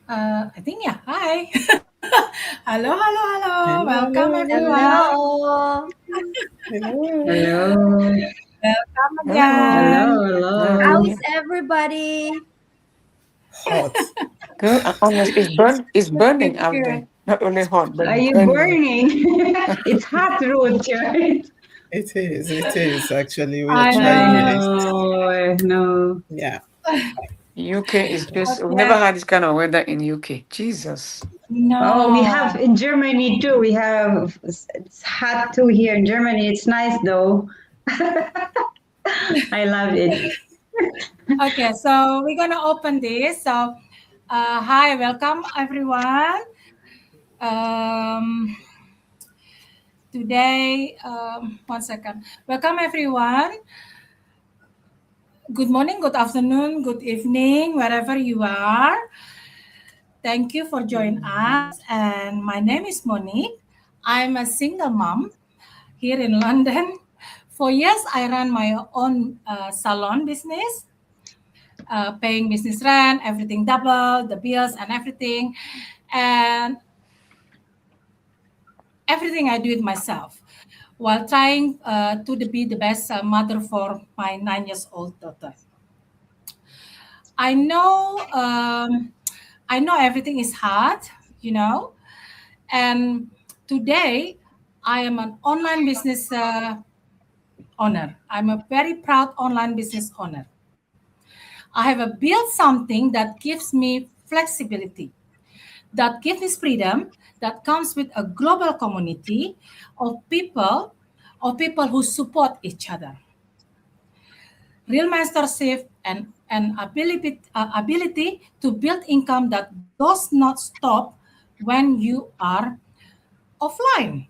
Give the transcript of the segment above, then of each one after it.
I think yeah. Hi. Hello, hello, hello. Hello, Welcome hello, everyone. hello. Hello. Hello. Hello, Welcome Hello. again. hello, How hello. is everybody? Hot. Good. Honest, it's Good, burning out there. good. Not only hot, but Are you burning. burning? It's hot, Ruth, right? It is. It is actually. We are I trying know. it. No, no. Yeah. UK is just, we've never Okay. had this kind of weather in UK. Jesus. Oh, we have No. in Germany too. We have it's hot too here in Germany. It's nice though. I love it. Okay, so we're gonna open this. So, hi, welcome everyone. Um, Today, one second. Welcome everyone. Good morning, good afternoon, good evening, wherever you are. Thank you for joining us. And my name is Monique. I'm a single mom here in London. For years, I ran my own salon business, paying business rent, everything double, the bills and everything. And everything I do it myself while trying be the best mother for my 9 years old daughter. I know, I know everything is hard, you know, and today I am an online business owner. I'm a very proud online business owner. I have built something that gives me flexibility, that gives me freedom, that comes with a global community of people, who support each other. Real mentorship and ability to build income that does not stop when you are offline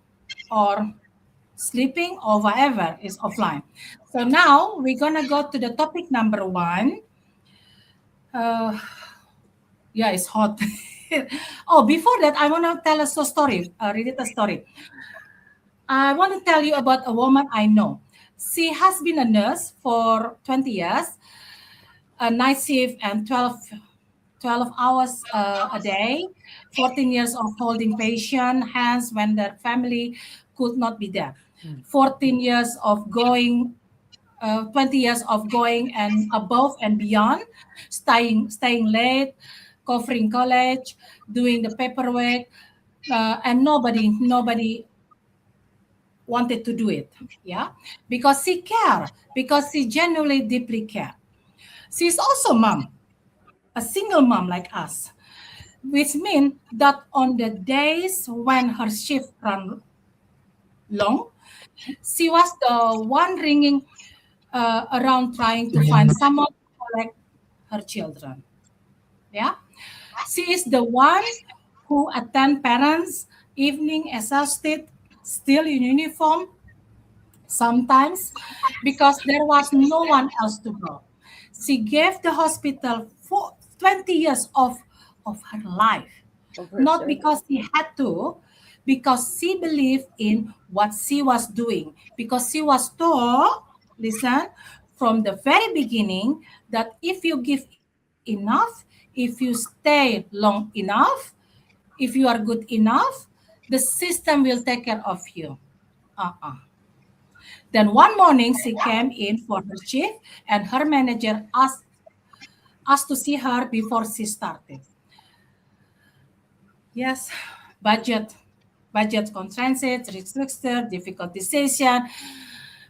or sleeping or whatever is offline. So now we're gonna go to the topic number one. Uh, yeah, it's hot. Oh, before that, I want to tell us a story. Read it a story. I want to tell you about a woman I know. She has been a nurse for 20 years, a night shift and 12 hours a day, 14 years of holding patient hands when their family could not be there, 14 years of going, 20 years of going and above and beyond, staying late, covering college, doing the paperwork, and nobody wanted to do it. Yeah, because she care, because she genuinely deeply care. She's also mom, a single mom like us, which means that on the days when her shift ran long, she was the one ringing around trying to find someone to collect her children. Yeah, she is the one who attend parents' evening exhausted, still in uniform, sometimes because there was no one else to go. She gave the hospital for 20 years of her life, Of not herself. because she had to, because she believed in what she was doing, because she was taught, listen, from the very beginning that if you give enough, if you stay long enough, if you are good enough, the system will take care of you. Uh-uh. Then one morning she came in for her shift and her manager asked to see her before she started. Yes, budget, budget constraints, restructure, difficult decision.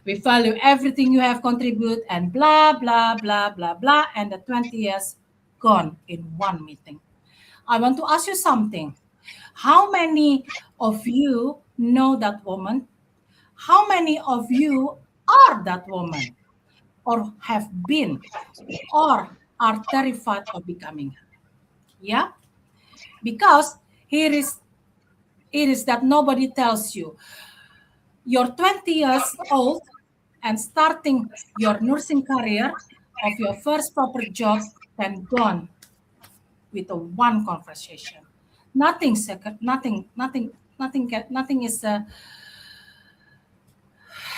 We value everything you have contributed and blah, blah, blah, blah, blah. And the 20 years gone in one meeting. I want to ask you something. How many of you know that woman? How many of you are that woman or have been or are terrified of becoming her? Yeah? Because here is it is that nobody tells you. You're 20 years old and starting your nursing career of your first proper job then gone with a one conversation. Nothing second, nothing is a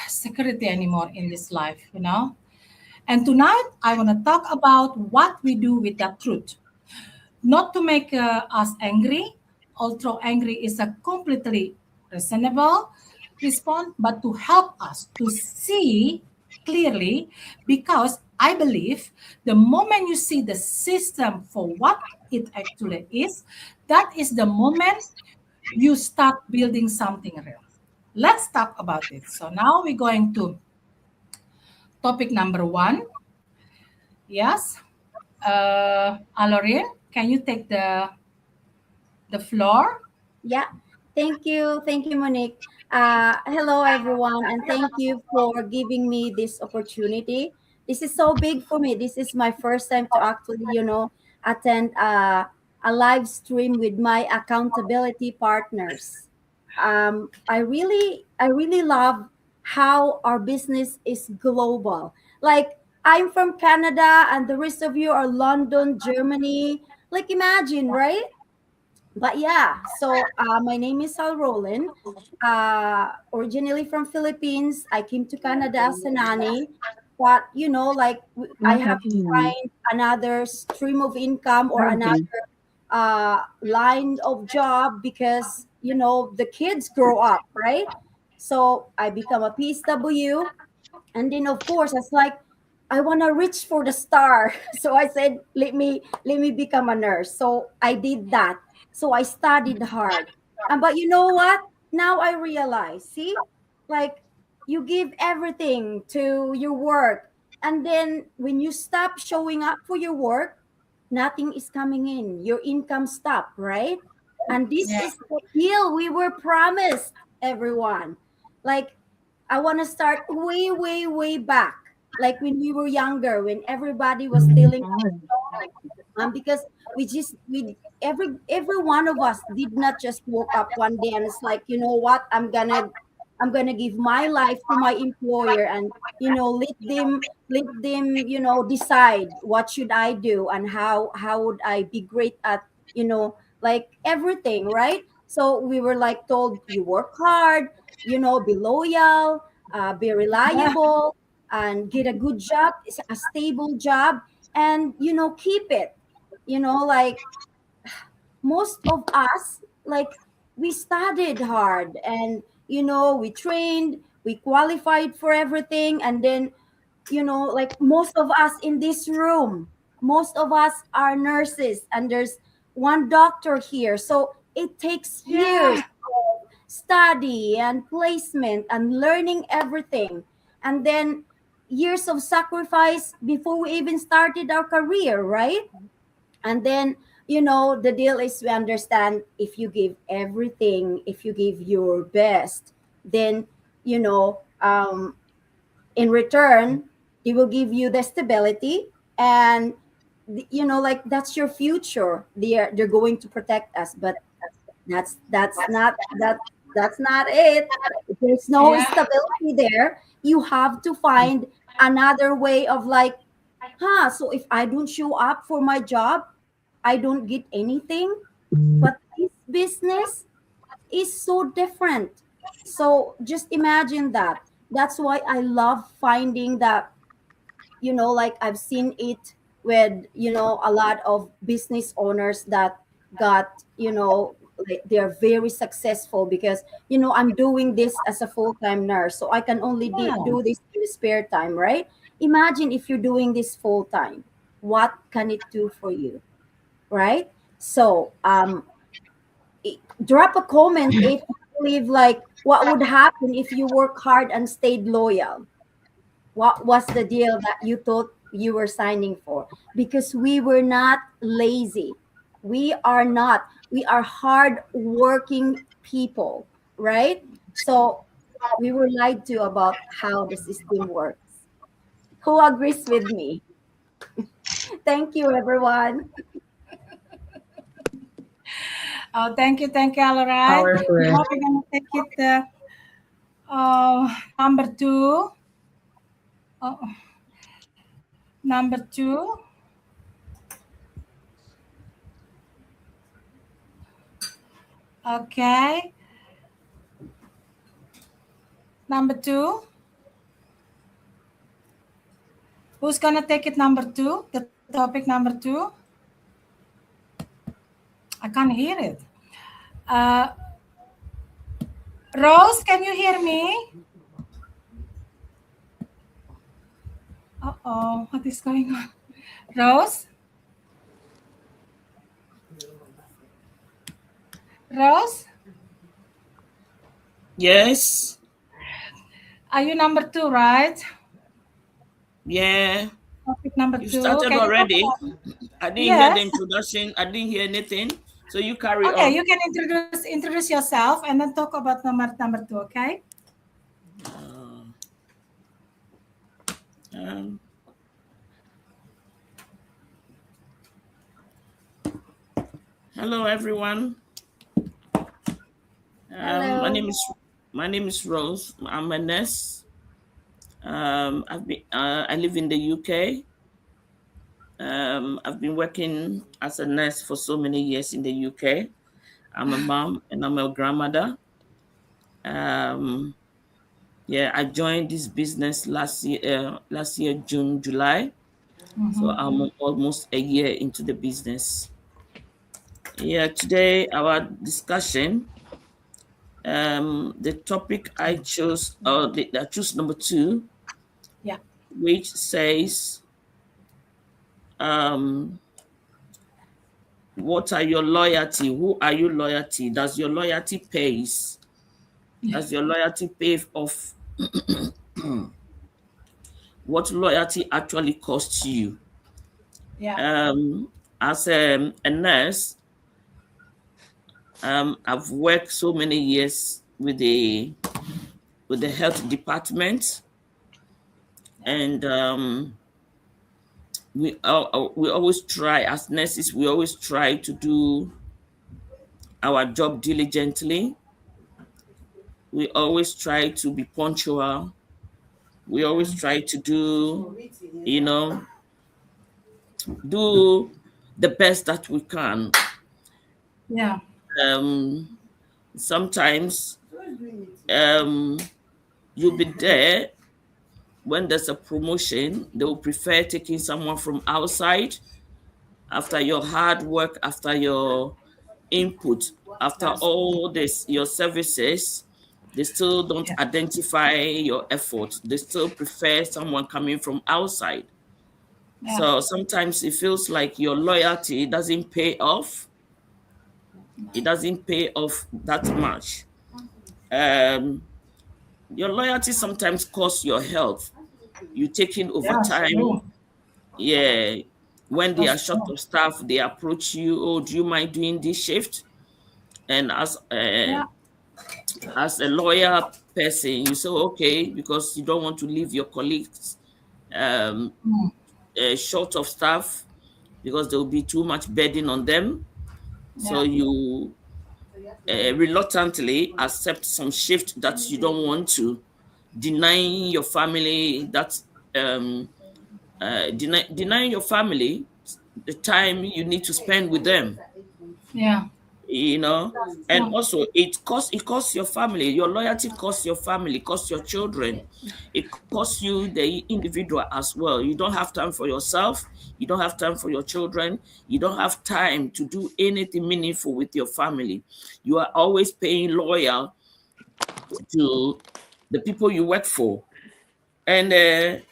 security anymore in this life, you know. And tonight I want to talk about what we do with that truth. not to make us angry, although angry is a completely reasonable response, but to help us to see clearly, because I believe the moment you see the system for what it actually is, that is the moment you start building something real. Let's talk about it. So now we're going to topic number one. Yes, Alorin, can you take the floor? Yeah. Thank you, Monique. Hello, everyone, and thank you for giving me this opportunity. This is so big for me. This is my first time to actually, attend a live stream with my accountability partners. I really love how our business is global. Like, I'm from Canada, and the rest of you are London, Germany. Like, imagine, right? But yeah, so my name is Sal Roland. Originally from Philippines, I came to Canada as a nanny. But I What have to happened? find another stream of income or Okay. another line of job because the kids grow up, right? So I become a PSW, and then of course I was like, I want to reach for the star. So I said, let me become a nurse. So I did that. So I studied hard. And but you know what, now I realize, see, like, you give everything to your work, and then when you stop showing up for your work, nothing is coming in, your income stop, right? And this Yeah. is the deal we were promised, everyone. Like, I want to start way, way, way back, like when we were younger, when everybody was stealing our Oh, song. Because we every one of us did not just woke up one day and it's like, you know what, I'm gonna give my life to my employer, and let them decide what should I do and how would I be great at, like everything, right? So we were like told, you work hard, be loyal, be reliable, and get a good job, a stable job, and keep it. Like, most of us, like, we studied hard, and we trained, we qualified for everything, and then like most of us in this room, most of us are nurses, and there's one doctor here. So it takes years Yeah. of study and placement and learning everything, and then years of sacrifice before we even started our career, right? And then the deal is, we understand, if you give everything, if you give your best, then you know um in return, they will give you the stability, and like, that's your future. They're going to protect us, but that's not it. If there's no Yeah. stability there, you have to find another way of, like, so if I don't show up for my job, I don't get anything. But this business is so different. So just imagine that. That's why I love finding that, like, I've seen it with, a lot of business owners that got, like, they're very successful because, I'm doing this as a full-time nurse. So I can only Yeah. do this in the spare time, right? Imagine if you're doing this full-time. What can it do for you, right? So drop a comment if you believe, like, what would happen if you work hard and stayed loyal. What was the deal that you thought you were signing for? Because we were not lazy. We are not. We are hard working people, right? So we were lied to about how the system works. Who agrees with me? Thank you, everyone. Oh, thank you, Aloran. powerful. Now we're gonna take it number two. Oh, number two. Okay. Number two. Who's gonna take it number two? The topic number two. I can't hear it. Uh, Rose, can you hear me? Uh-oh, what is going on? Rose? Rose? Yes. Are you number two, right? Yeah. Topic number You two. started Can you talk already. about? I didn't hear the Yes. introduction. I didn't hear anything. So you carry Okay, on. you can introduce yourself and then talk about number two. Okay. Uh, um, hello, everyone. My Hello. name is Rose. I'm a nurse. I live in the UK. I've been working as a nurse for so many years in the UK. I'm a mom and I'm a grandmother. Um, yeah, I joined this business last year, June, July. So Mm-hmm. I'm almost a year into the business. Yeah, today our discussion, the topic I choose number 2, Yeah. which says, um, what are your loyalty? Who are you loyalty? Does your loyalty pays? Yeah. Does your loyalty pay off? What loyalty actually costs you? Yeah. As a nurse, I've worked so many years with the health department, and we always try as nurses. We always try to do our job diligently. We always try to be punctual. We always try to you know, do the best that we can. Yeah. Um, Sometimes you'll be there when there's a promotion. They will prefer taking someone from outside after your hard work, after your input, after all this, your services. They still don't Yeah. identify your effort. They still prefer someone coming from outside. Yeah. So sometimes it feels like your loyalty doesn't pay off. It doesn't pay off that much. Um, your loyalty sometimes costs your health. You taking That's overtime. true. Yeah. When they are That's short true. of staff, they approach you. Oh, do you mind doing this shift? And Yeah. as a lawyer person, you say okay because you don't want to leave your colleagues um, Mm. short of staff because there will be too much burden on them. So Yeah. you reluctantly accept some shift that you don't want to, denying your family denying your family the time you need to spend with them. Yeah. You know, That's and true. also it costs your family. Your loyalty costs your family, costs your children, it costs you the individual as well. You don't have time for yourself, you don't have time for your children, you don't have time to do anything meaningful with your family. You are always paying loyal to the people you work for. And and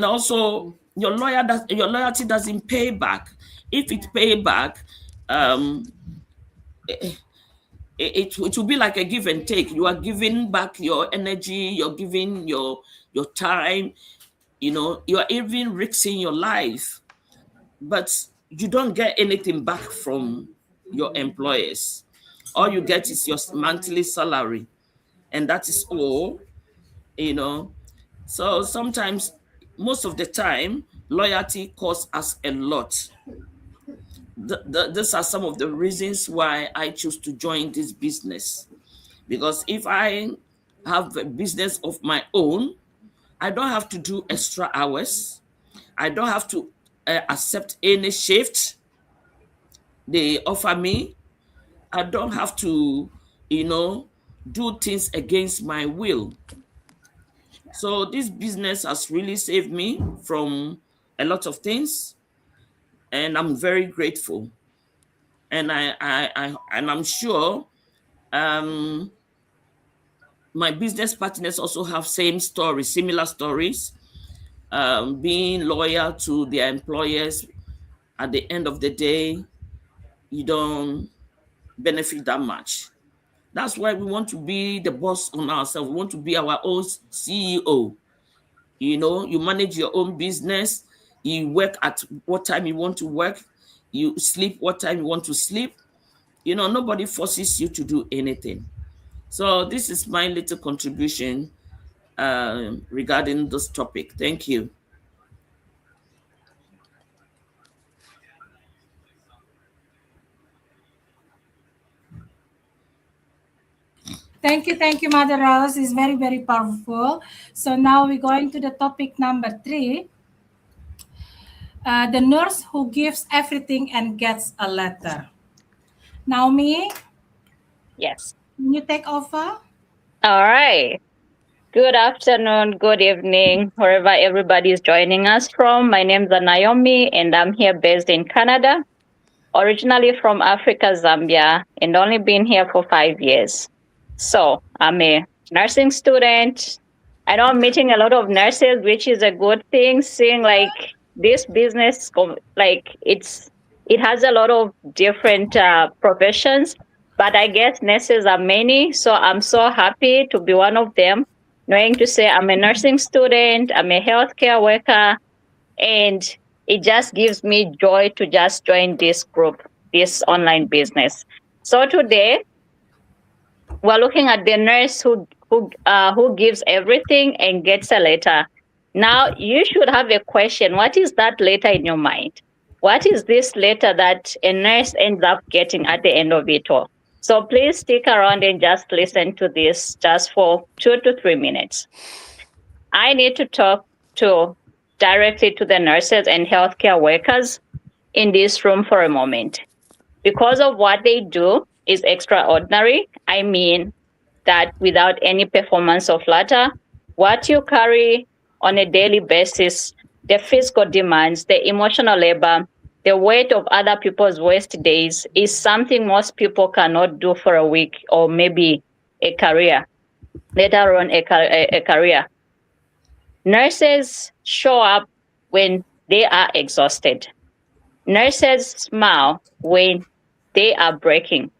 also your loyalty doesn't pay back. If it pay back, um it will be like a give and take. You are giving back your energy, you're giving your time, you are even risking your life, but you don't get anything back from your employers. All you get is your monthly salary, and that is all, you know. So sometimes, most of the time, loyalty costs us a lot. These are some of the reasons why I choose to join this business. Because if I have a business of my own, I don't have to do extra hours. I don't have to accept any shift they offer me. I don't have to, do things against my will. So this business has really saved me from a lot of things. and I'm very grateful. And I'm sure um, my business partners also have same stories, similar stories, being loyal to their employers. At the end of the day, you don't benefit that much. That's why we want to be the boss on ourselves. We want to be our own CEO. You know, you manage your own business. You work at what time you want to work. You sleep what time you want to sleep. You know, nobody forces you to do anything. So this is my little contribution regarding this topic. Thank you. Thank you, Mother Rose. It's very, very powerful. So now we're going to the topic number 3. The nurse who gives everything and gets a letter. Naomi, Yes. can you take over? All right. Good afternoon, good evening, wherever everybody is joining us from. My name is Naomi, and I'm here based in Canada, originally from Africa, Zambia, and only been here for 5 years. So I'm a nursing student. I know I'm meeting a lot of nurses, which is a good thing. Seeing like this business, like it has a lot of different professions, but I guess nurses are many. So I'm so happy to be one of them. Knowing to say I'm a nursing student, I'm a healthcare worker, and it just gives me joy to just join this group, this online business. So today we're looking at the nurse who gives everything and gets a letter. Now you should have a question. What is that letter in your mind? What is this letter that a nurse ends up getting at the end of it all? So please stick around and just listen to this just for 2 to 3 minutes. I need to talk to directly to the nurses and healthcare workers in this room for a moment. Because of what they do is extraordinary. I mean that without any performance of latter, what you carry on a daily basis, the physical demands, the emotional labor, the weight of other people's waste days is something most people cannot do for a week or maybe a career, let alone a career. Nurses show up when they are exhausted. Nurses smile when they are breaking.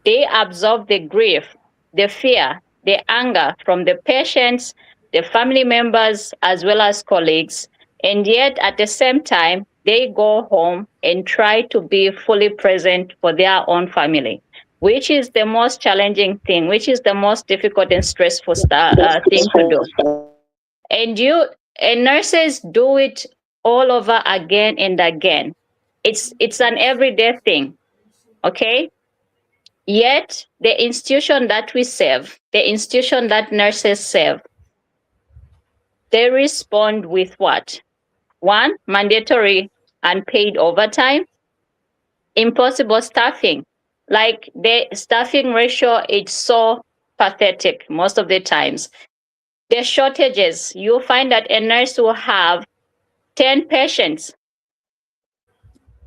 They absorb the grief, the fear, the anger from the patients, the family members, as well as colleagues. And yet, at the same time, they go home and try to be fully present for their own family, which is the most challenging thing, which is the most difficult and stressful thing to do. And nurses do it all over again and again. It's an everyday thing, okay? Yet the institution that we serve, the institution that nurses serve, they respond with what? One, mandatory unpaid overtime, impossible staffing. Like the staffing ratio is so pathetic most of the times. The shortages, you find that a nurse will have 10 patients.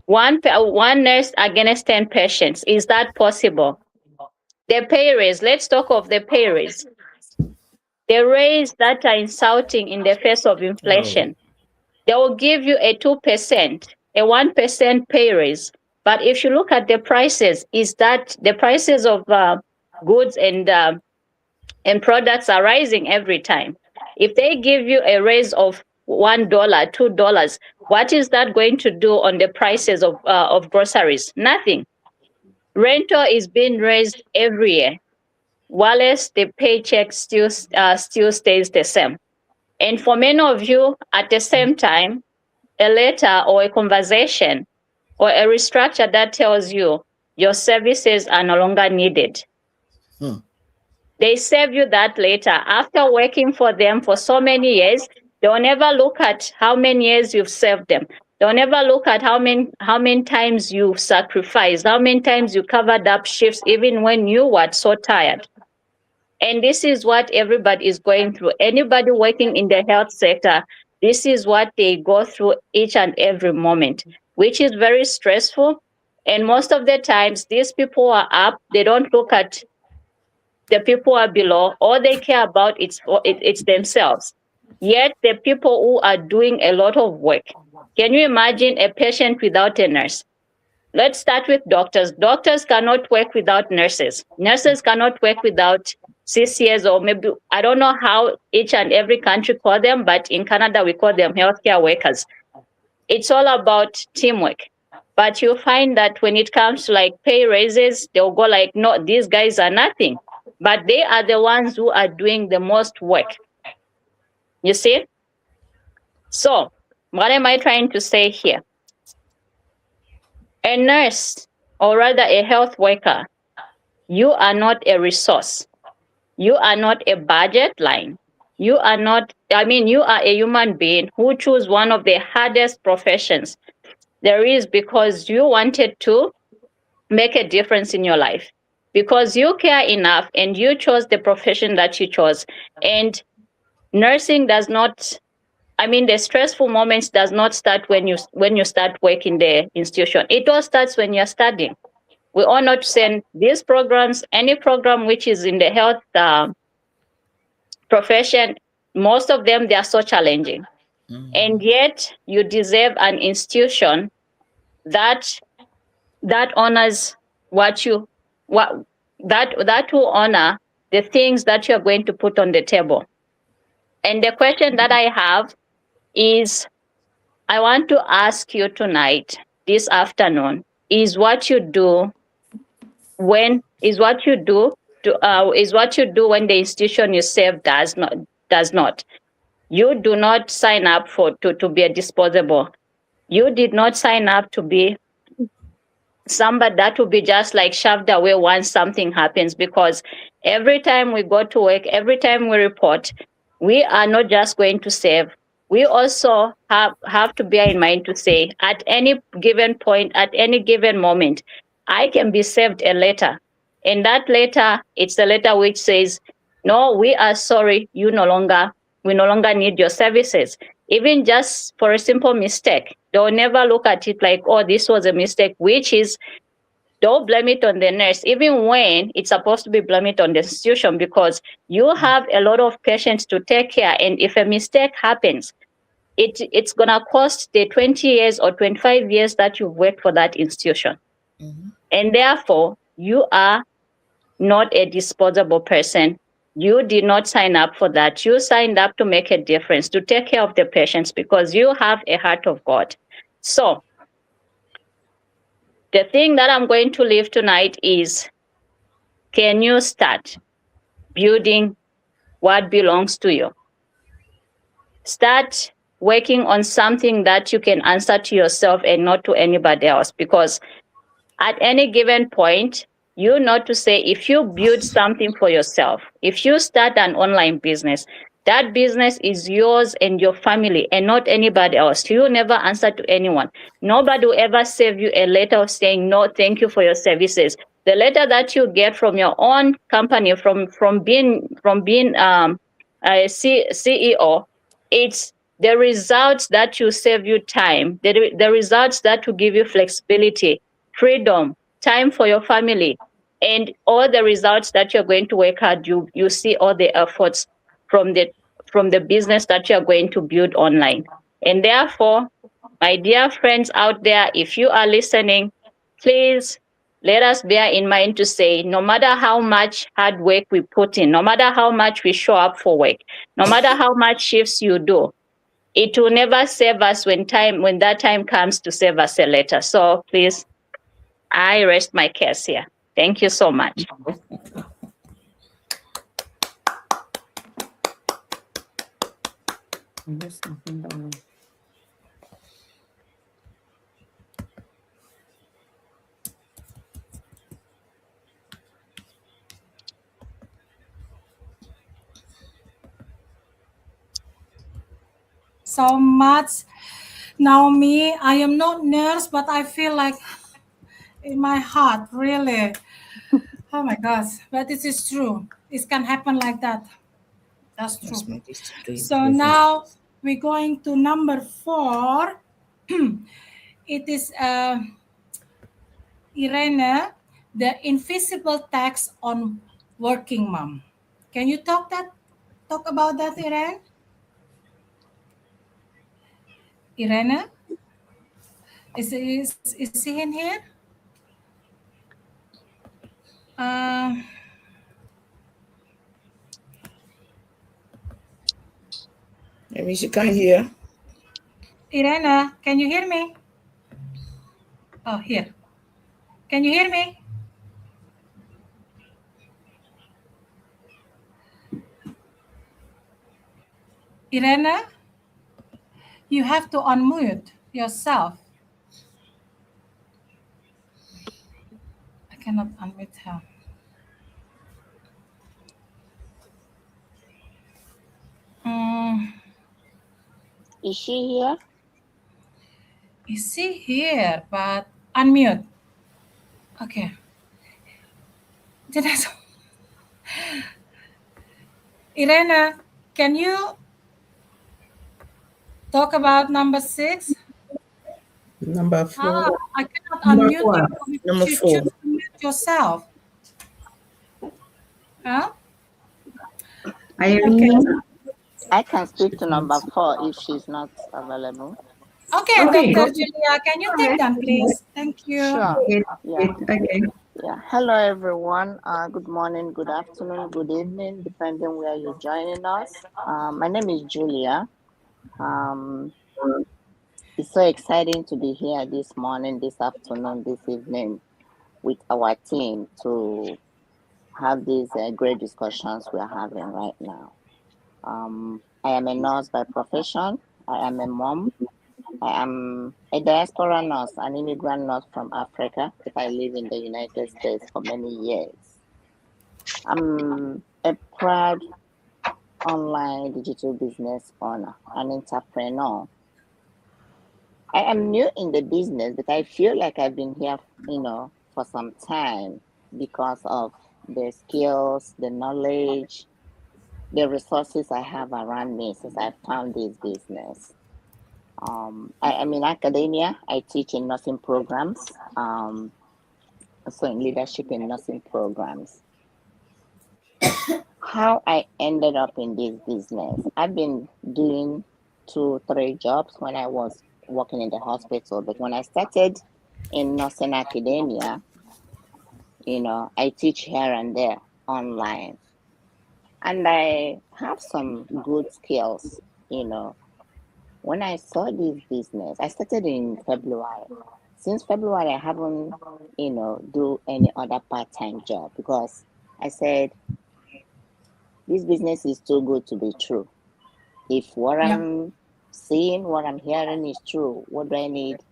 One nurse against 10 patients. Is that possible? The pay raise, let's talk of the pay raise. The raise that are insulting in the face of inflation. They will give you a 2%, a 1% pay raise. But if you look at the prices, is that the prices of goods and products are rising every time. If they give you a raise of $1, $2, what is that going to do on the prices of groceries? Nothing. Rental is being raised every year, whilst the paycheck still stays the same. And for many of you, at the same time, a letter or a conversation or a restructure that tells you your services are no longer needed. They save you that later. After working for them for so many years, they'll never look at how many years you've served them. They'll never look at how many times you've sacrificed, how many times you covered up shifts, even when you were so tired. And this is what everybody is going through. Anybody working in the health sector, this is what they go through each and every moment. which is very stressful. And most of the times, these people are up, they don't look at the people who are below. All they care about it's themselves. Yet the people who are doing a lot of work. Can you imagine a patient without a nurse? Let's start with doctors. Doctors cannot work without nurses. Nurses cannot work without CCS, or maybe I don't know how each and every country call them, but in Canada we call them healthcare workers. It's all about teamwork. But you find that when it comes to like pay raises, they'll go like, no, these guys are nothing. But they are the ones who are doing the most work. You see? So, what am I trying to say here? A nurse, or rather a health worker, you are not a resource. You are not a budget line. You are not, you are a human being who chose one of the hardest professions there is, because you wanted to make a difference in your life, because you care enough and you chose the profession that you chose. And nursing does not, the stressful moments does not start when you start working the institution. It all starts when you're studying. We all not send these programs, any program which is in the health profession, most of them, they are so challenging. And yet you deserve an institution that honors what that will honor the things that you're going to put on the table. And the question that I have is, I want to ask you tonight, this afternoon, is what you do when the institution you serve does not. You do not sign up to be a disposable. You did not sign up to be somebody that will be just like shoved away once something happens, because every time we go to work, every time we report, we are not just going to save. We also have to bear in mind to say, at any given point, at any given moment, I can be saved a letter. And that letter, it's a letter which says, no, we are sorry, we no longer need your services. Even just for a simple mistake, they'll never look at it like, oh, this was a mistake, which is, don't blame it on the nurse, even when it's supposed to be blame it on the institution, because you have a lot of patients to take care. And if a mistake happens, it's going to cost the 20 years or 25 years that you've worked for that institution. And therefore, you are not a disposable person. You did not sign up for that. You signed up to make a difference, to take care of the patients, because you have a heart of God. So, the thing that I'm going to leave tonight is, can you start building what belongs to you? Start working on something that you can answer to yourself and not to anybody else, because at any given point, you know to say, if you build something for yourself, if you start an online business, that business is yours and your family and not anybody else. You never answer to anyone. Nobody will ever send you a letter of saying, no, thank you for your services. The letter that you get from your own company, from being a CEO, it's the results that you save you time, the results that will give you flexibility, freedom, time for your family, and all the results that you're going to work hard. You see all the efforts from the business that you're going to build online. And therefore, my dear friends out there, if you are listening, please let us bear in mind to say, no matter how much hard work we put in, no matter how much we show up for work, no matter how much shifts you do, it will never save us when that time comes to save us a letter. So please, I rest my case here. Thank you so much. So much, Naomi. I am not nurse, but I feel like in my heart, really. Oh my gosh, but this is true. It can happen like that. That's true. So now we're going to number 4. it is Irene, the invisible tax on working mom. Can you talk about that, Irene? Irene, is he in here? Um, Maybe she can't hear. Irene, can you hear me? Oh, here. Can you hear me? Irene, you have to unmute yourself. I cannot unmute her. Mm, Is she here? is she here? But unmute. Okay. Did I? Irene, can you talk about number 6? Number 4. I cannot Number unmute 4. you. Number You 4. should unmute yourself. Huh? Irene. Okay. I can speak to can't. number 4 if she's not available. Okay, Okay. Dr. Julia, can you take them, please? Thank you. Sure. Good. Yeah. Okay. Yeah. Hello, everyone. Good morning, good afternoon, good evening, depending where you're joining us. My name is Julia. It's so exciting to be here this morning, this afternoon, this evening with our team to have these great discussions we're having right now. I am a nurse by profession. I am a mom. I am a diaspora nurse, an immigrant nurse from Africa, but I live in the United States for many years. I'm a proud online digital business owner, an entrepreneur. I am new in the business, but I feel like I've been here, for some time because of the skills, the knowledge, the resources I have around me since I found this business. I am in academia. I teach in nursing programs, so in leadership in nursing programs. How I ended up in this business, I've been doing 2, 3 jobs when I was working in the hospital, but when I started in nursing academia, I teach here and there online, and I have some good skills, when I saw this business, I started in February. Since February, I haven't, do any other part-time job because I said this business is too good to be true. If what Yeah. I'm seeing, what I'm hearing is true, what do I need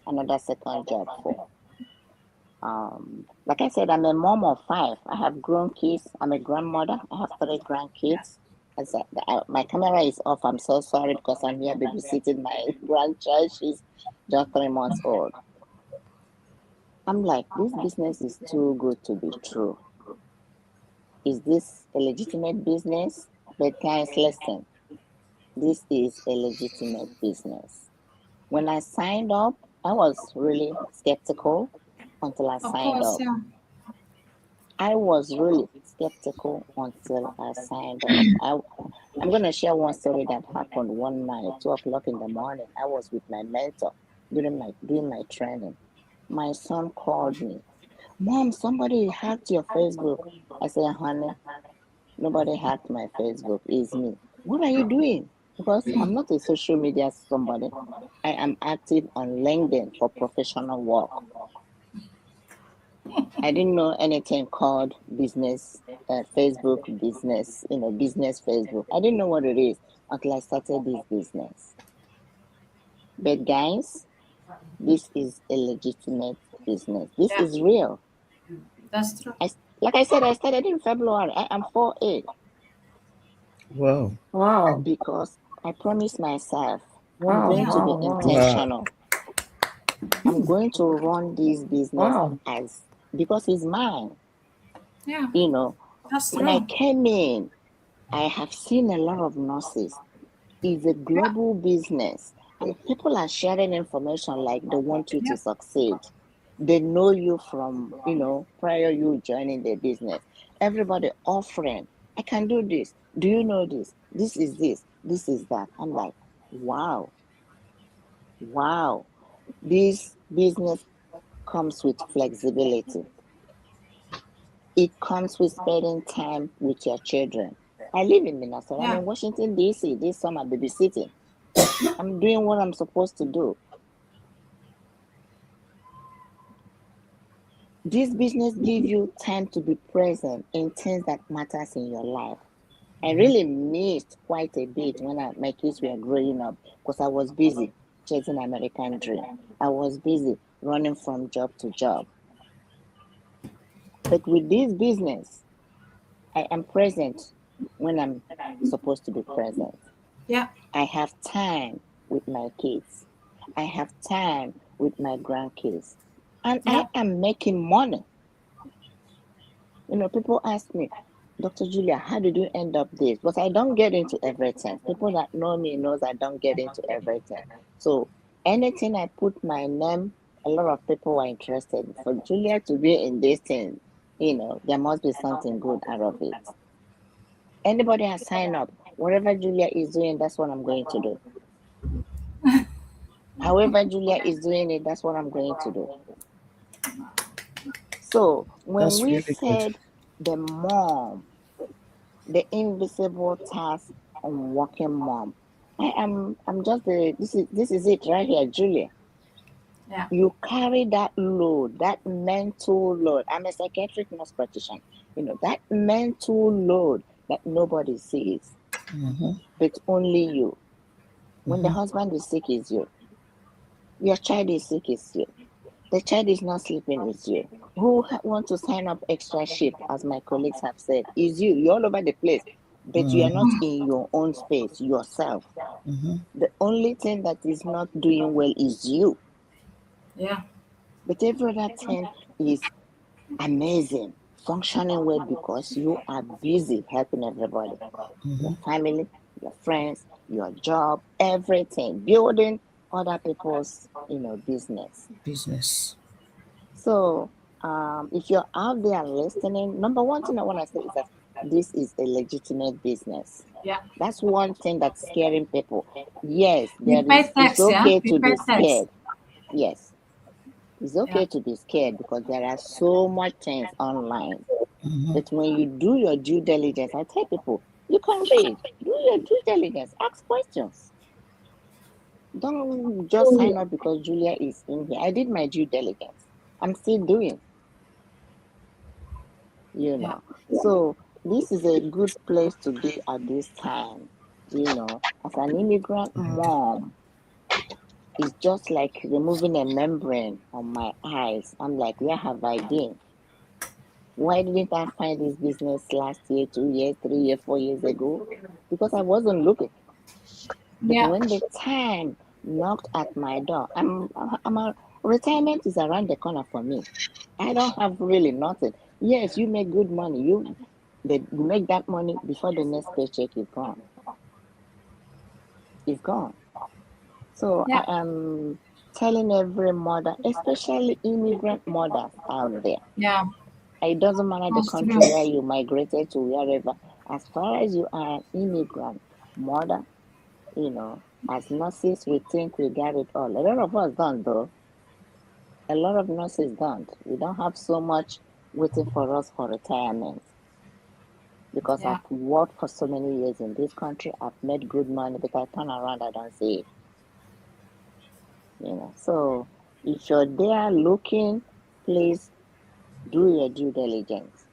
another second job for? Like I said, I'm a mom of 5. I have grown kids. I'm a grandmother. I have 3 grandkids. My camera is off. I'm so sorry because I'm here babysitting my grandchild. She's just 3 months old. I'm like, this business is too good to be true. Is this a legitimate business? But guys, listen, this is a legitimate business. When I signed up, I was really skeptical until I Of signed course, up. yeah. I was really skeptical until I signed up. I'm going to share one story that happened one night, 2 o'clock in the morning. I was with my mentor doing my training. My son called me, Mom, somebody hacked your Facebook. I said, honey, nobody hacked my Facebook. It's me. What are you doing? Because I'm not a social media somebody. I am active on LinkedIn for professional work. I didn't know anything called business, Facebook business, business Facebook. I didn't know what it is until I started this business. But guys, this is a legitimate business. This Yeah, is real. that's true. Like I said, I started in February. I am 4A Wow. Wow. because I promised myself I'm Wow. going Yeah. to be Wow. Wow. Wow. intentional. I'm going to run this business Wow. because it's mine. Yeah, You know, that's when I true. came in, I have seen a lot of nurses. It's a Yeah. global business. And people are sharing information like they want you Yeah. to succeed. They know you from, prior you joining the business. Everybody offering, I can do this. Do you know this? This is this. This is that. I'm like, wow, wow. This business comes with flexibility. It comes with spending time with your children. I live in Minnesota. I'm Yeah. in Washington, D.C. This summer, babysitting. I'm doing what I'm supposed to do. This business gives you time to be present in things that matters in your life. I really missed quite a bit when my kids were growing up because I was busy chasing American dream. I was busy running from job to job. But with this business, I am present when I'm supposed to be present. Yeah. I have time with my kids. I have time with my grandkids. And I Yeah. am making money. People ask me, Dr. Julia, how did you end up this? But I don't get into everything. People that know me knows I don't get into everything. So anything I put my name, a lot of people are interested. For Julia to be in this thing, there must be something good out of it. Anybody has signed up, whatever Julia is doing, that's what I'm going to do. However Julia is doing it, that's what I'm going to do. So when That's we really good. said the mom, the invisible task on working mom, I'm just this is it right here, Julia. Yeah. You carry that load, that mental load. I'm a psychiatric nurse practitioner. That mental load that nobody sees, Mm-hmm. but only you. When the Mm-hmm. husband is sick, is you. Your child is sick, is you. The child is not sleeping, is you. Who want to sign up extra shift, as my colleagues have said, is you. You're all over the place, but you are not Mm-hmm. in your own space yourself. Mm-hmm. The only thing that is not doing well is you. Yeah. But every other thing is amazing, functioning well because you are busy helping everybody. Your Mm-hmm. family, your friends, your job, everything, building other people's, business. Business. So, if you're out there listening, number one thing I want to say is that this is a legitimate business. Yeah. That's one thing that's scaring people. Yes, We pay it's tax. Yeah. okay We to pay be tax. scared. Yes, it's Yeah. okay to be scared because there are so much things online. Mm-hmm. But when you do your due diligence, I tell people, you can read, do your due diligence, ask questions. Don't just sign up because Julia is in here. I did my due diligence. I'm still doing, Yeah. So this is a good place to be at this time. As an immigrant mom, it's just like removing a membrane on my eyes. I'm like, where have I been? Why didn't I find this business last year, 2 years, 3 years, 4 years ago? Because I wasn't looking. But Yeah. when the time knocked at my door, I'm a retirement is around the corner for me. I don't have really nothing. Yes, you make good money. You make that money before the next paycheck is gone. It's gone. So I Yeah. am telling every mother, especially immigrant mothers out there. Yeah. It doesn't matter the That's true. country where you migrated to, wherever. As far as you are an immigrant mother, as nurses, we think we got it all. A lot of us don't, though. A lot of nurses don't. We don't have so much waiting for us for retirement because Yeah. I've worked for so many years in this country. I've made good money, but I turn around, I don't see it. So if you're there looking, please do your due diligence.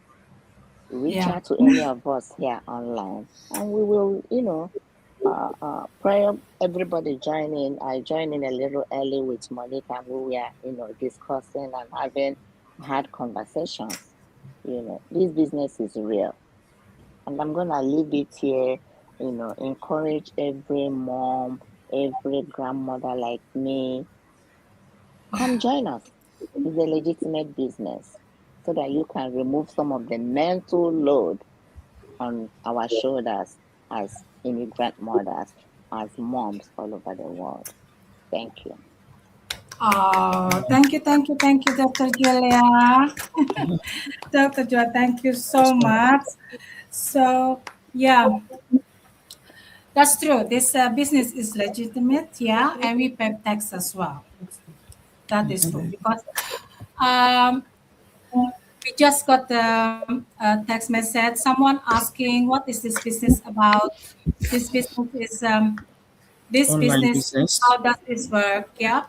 Reach Yeah. out to any of us here online, and we will, prior everybody join in. I joined in a little early with Monica, and we were, discussing and having hard conversations. This business is real, and I'm gonna leave it here. Encourage every mom, every grandmother like me, come join us. It's a legitimate business, so that you can remove some of the mental load on our shoulders as immigrant mothers, as moms all over the world. Thank you. Oh, thank you, Dr. Julia. Dr. Julia, thank you so much. So, yeah, that's true. This business is legitimate, yeah, and we pay tax as well. That is true because um, we just got a text message. Someone asking, "What is this business about?" This business is this Online business. business. How does this work? Yeah,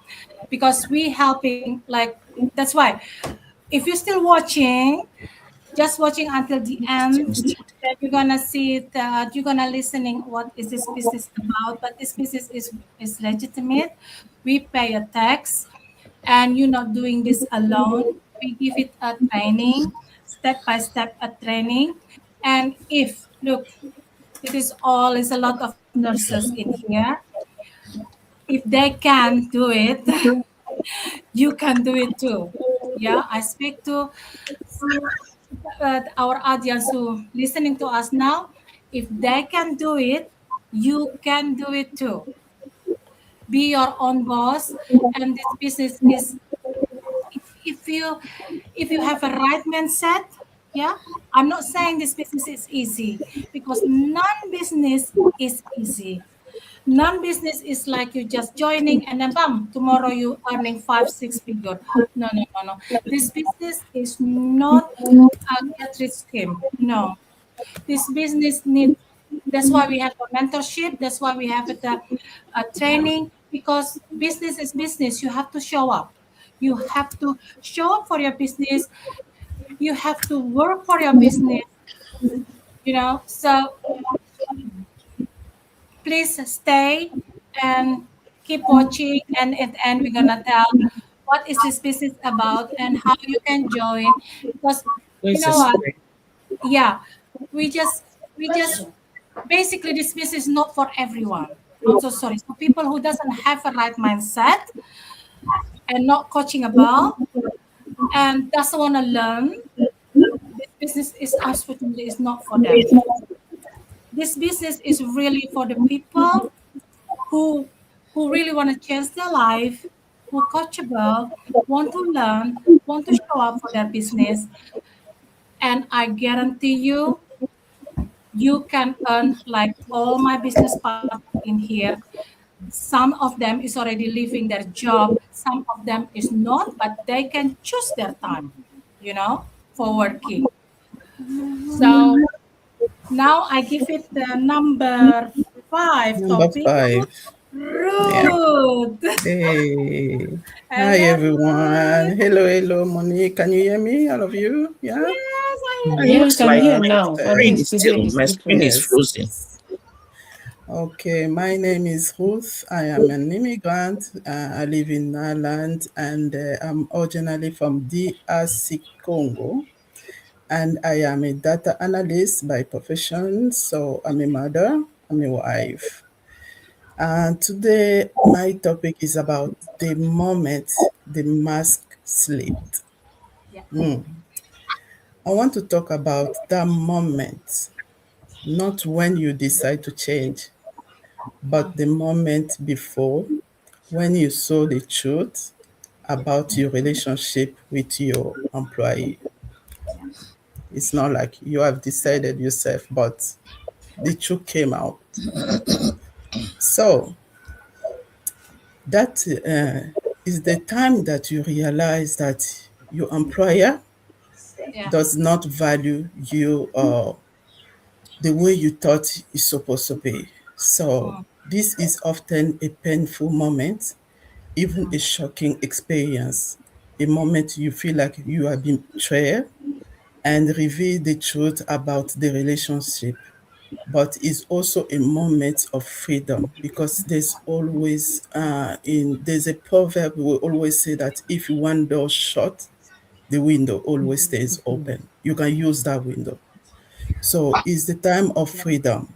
because we helping like that's why. If you're still watching, just watching until the end, then you're gonna see it. You're gonna listening. What is this business about? But this business is legitimate. We pay a tax, and you're not doing this alone. We give it a training, step by step a training. And if look, it is all is a lot of nurses in here. If they can do it, you can do it too. Yeah, I speak to our audience who listening to us now. If they can do it, you can do it too. Be your own boss, and this business is if you if you have a right mindset. Yeah, I'm not saying this business is easy because non-business is easy. Non-business is like you just joining and then bam, tomorrow you earning 5 6 figure. No, no, no, no. This business is not a get rich scheme. No, this business need. That's why we have a mentorship. That's why we have a training because business is business. You have to show up. You have to show up for your business. You have to work for your business. So please stay and keep watching. And at the end, we're gonna tell what is this business about and how you can join. Because you Please know what? explain. Yeah, we just basically this business is not for everyone. I'm so sorry. So people who doesn't have a right mindset and not coachingable and doesn't want to learn, this business is absolutely is not for them. This business is really for the people who who really want to change their life, who coachable, want to learn, want to show up for their business, and I guarantee you, you can earn like all my business partner in here. Some of them is already leaving their job, some of them is not, but they can choose their time, for working. So now I give it the number five Number topic to 5. Yeah. Ruth. Hey. Hi, Hello, everyone. Ruth. Hello, hello, Monique. Can you hear me, all of you? Yeah. Yes, I hear It you. Yes, looks I'm like here my now, screen although Perfect. is today still is my screen different. is frozen. Yes. Okay, my name is Ruth. I am an immigrant. I live in Ireland and I'm originally from DRC Congo. And I am a data analyst by profession. So I'm a mother, I'm a wife. And today, my topic is about the moment the mask slipped. Yeah. I want to talk about that moment, not when you decide to change, but the moment before when you saw the truth about your relationship with your employee. It's not like you have decided yourself, but the truth came out. So that is the time that you realize that your employer Yeah. does not value you the way you thought it's supposed to be. So Mm, this is often a painful moment, even a shocking experience, a moment you feel like you have been betrayed and reveal the truth about the relationship. But it's also a moment of freedom because there's a proverb we will always say that if one door shut, the window always stays open. You can use that window. So it's the time of freedom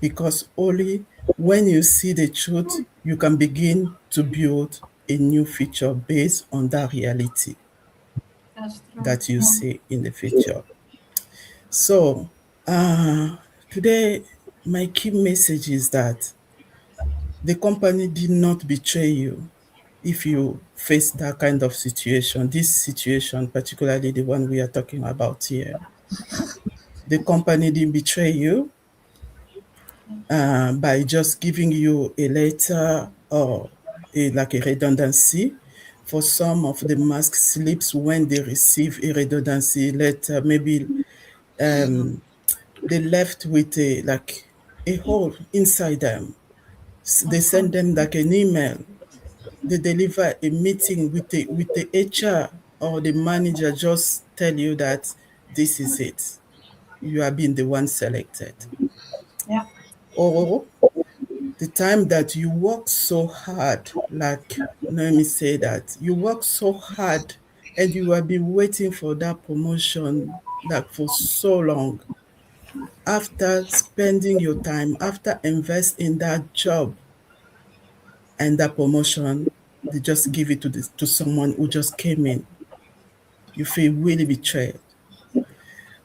because only when you see the truth, you can begin to build a new future based on that reality that's true. that you see in the future. So today, my key message is that The company did not betray you. If you face that kind of situation, this situation, particularly the one we are talking about here, the company didn't betray you by just giving you a letter or like a redundancy. For some of the mask slips, when they receive a redundancy letter, maybe um, they left with a like a hole inside them. They send them like an email. They deliver a meeting with the HR or the manager. Just tell you that this is it. You are being the one selected. Yeah. Or the time that you work so hard, like let me say that you work so hard and you have been waiting for that promotion like for so long. After spending your time, after invest in that job and that promotion, they just give it to to someone who just came in. You feel really betrayed.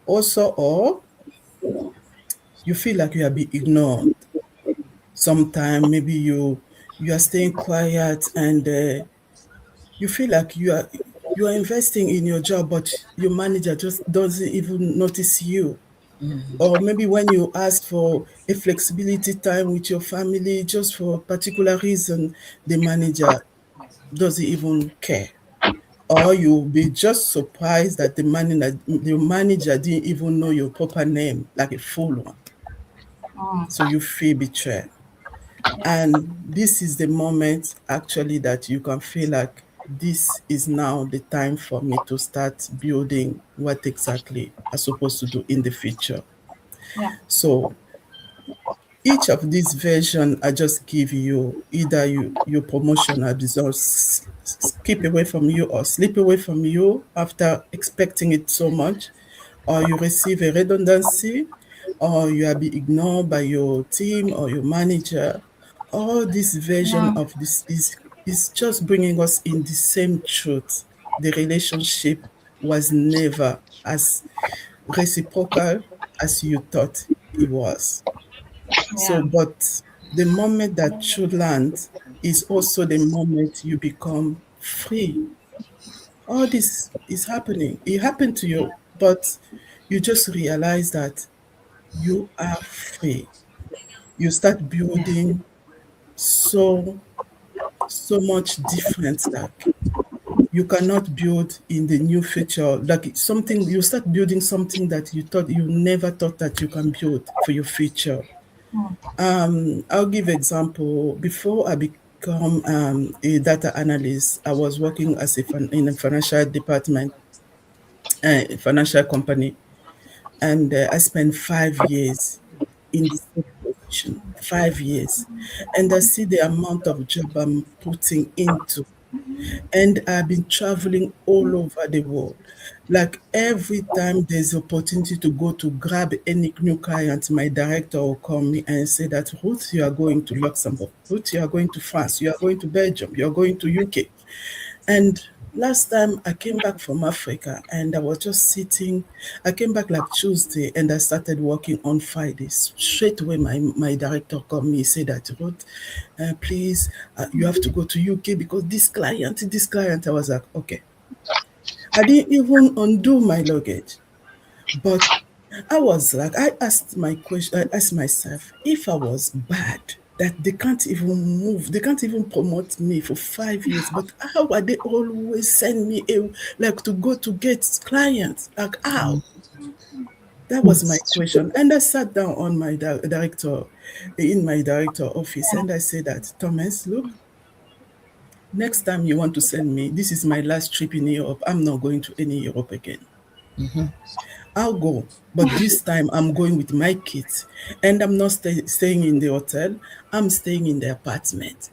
Also, or you feel like you are being ignored. Sometimes maybe you are staying quiet and you feel like you are investing in your job, but your manager just doesn't even notice you. Or maybe when you ask for a flexibility time with your family, just for a particular reason, the manager doesn't even care. Or you'll be just surprised that the manager didn't even know your proper name, like a full one. So you feel betrayed. Yeah. And this is the moment actually that you can feel like this is now the time for me to start building what exactly I'm supposed to do in the future. Yeah. So each of these version I just give you, either your promotion absorbs keep away from you or slip away from you after expecting it so much, or you receive a redundancy, or you are being ignored by your team or your manager. All this version Yeah. of this is just bringing us in the same truth. The relationship was never as reciprocal as you thought it was. So, Yeah. but the moment that you land is also the moment you become free. All this is happening. It happened to you, but you just realize that you are free. You start building so so much different. Like you cannot build in the new future. Like something you start building something that you thought you never thought that you can build for your future. I'll give example. Before I become a data analyst, I was working as in a financial department, financial company, and I spent 5 years in the same position. 5 years, and I see the amount of job I'm putting into, and I've been traveling all over the world. Like every time there's opportunity to go to grab any new client, my director will call me and say that Ruth, you are going to Luxembourg, Ruth, you are going to France, you are going to Belgium, you are going to UK. And last time I came back from Africa and I was just sitting, I came back like Tuesday and I started working on Friday. Straight away, my director called me, said that, Ruth, please, you have to go to UK because this client, I was like, okay. I didn't even undo my luggage. But I was like, I asked my question, I asked myself, if I was bad, that they can't even move, they can't even promote me for 5 years, but how are they always send me like to go to get clients? Like how? That was my question. And I sat down on my director, in my director office, and I said that, Thomas, look, next time you want to send me, this is my last trip in Europe. I'm not going to any Europe again. I'll go, but this time I'm going with my kids, and I'm not staying in the hotel. I'm staying in the apartment.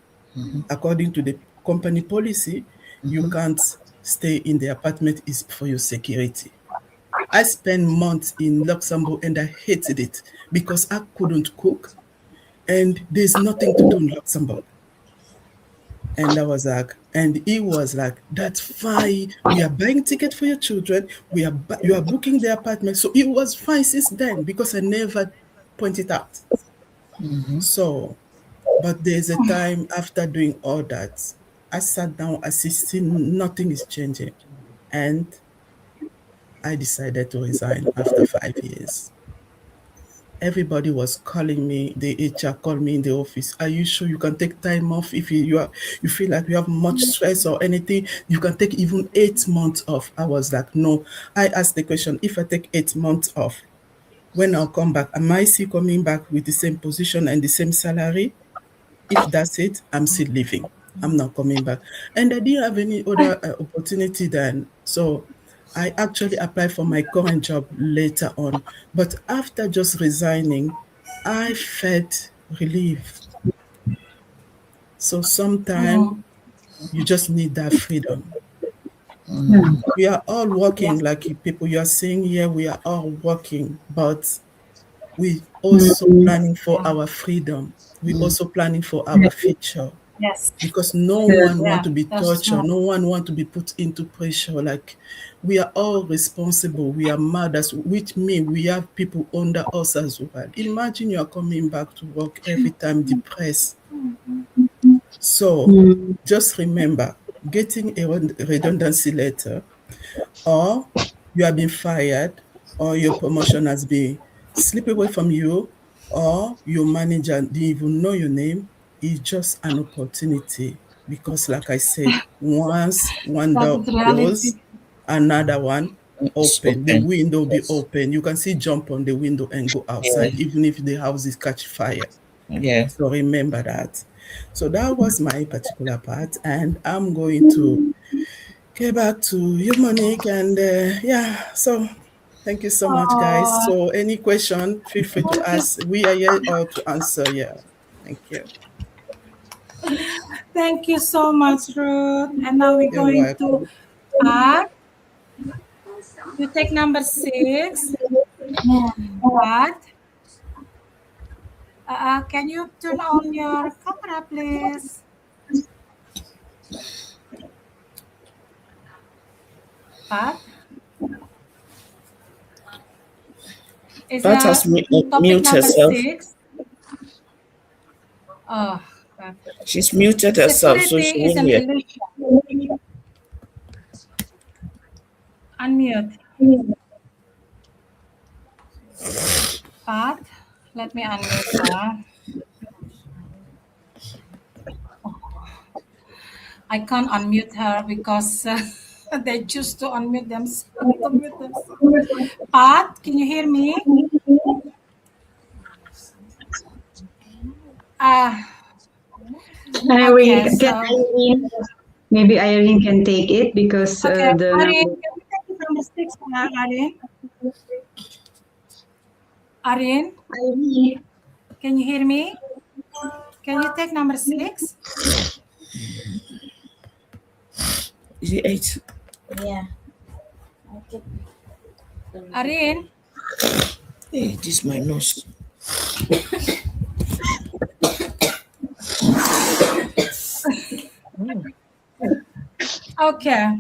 According to the company policy, you can't stay in the apartment is for your security. I spent months in Luxembourg and I hated it because I couldn't cook and there's nothing to do in Luxembourg. And I was like, and he was like, that's fine. We are buying ticket for your children. You are booking the apartment. So it was fine since then because I never pointed out. So But there's a time after doing all that, I sat down, I see still nothing is changing. And I decided to resign after 5 years. Everybody was calling me. The HR called me in the office. Are you sure you can take time off if you feel like you have much stress or anything? You can take even 8 months off. I was like, no. I asked the question, if I take 8 months off, when I'll come back, am I still coming back with the same position and the same salary? If that's it, I'm still leaving. I'm not coming back. And I didn't have any other opportunity then. So I actually applied for my current job later on. But after just resigning, I felt relief. So sometimes Mhm. you just need that freedom. Yeah. We are all working, Yes. like people you are saying here, we are all working, but we also Mm, planning for Yeah. our freedom. We also planning for our yeah. future. Yes. Because no Yeah. one want Yeah. to be That's tortured, true. no one want to be put into pressure. Like we are all responsible, we are mothers, which means we have people under us as well. Imagine you are coming back to work every time depressed. So Mm, just remember, getting a redundancy letter, or you have been fired, or your promotion has been slipped away from you, or your manager didn't even know your name, is just an opportunity. Because, like I said, once one That door is reality. closed, another one It's open. The open. window will be Yes. open. You can see jump on the window and go Yeah. outside, even if the house is catch fire. Yeah. So remember that. So that was my particular part, and I'm going to get back to you, Monique. And yeah, so thank you so much, guys. Oh, So any question, feel free to thank you. ask. We are here or to answer. Yeah, thank you. Thank you so much, Ruth. And now we're You're going to welcome. Pat. You take number 6. Pat, can you turn on your camera, please? Pat, is Pat has topic mute number herself. 6. Oh, God. She's muted herself, so she Security is won't an hear. illusion. Unmute. Pat, let me unmute her. I can't unmute her because they choose to unmute themselves. To mute themselves. Pat, can you hear me? Uh, Irene, okay, can so, Irene, maybe Irene can take it because okay, the Arin, number. can we take it number 6, Arin? Arin, Irene. can you hear me? Can you take number 6? Is it 8? Yeah. Okay. Arin, Hey, this is my nose. okay,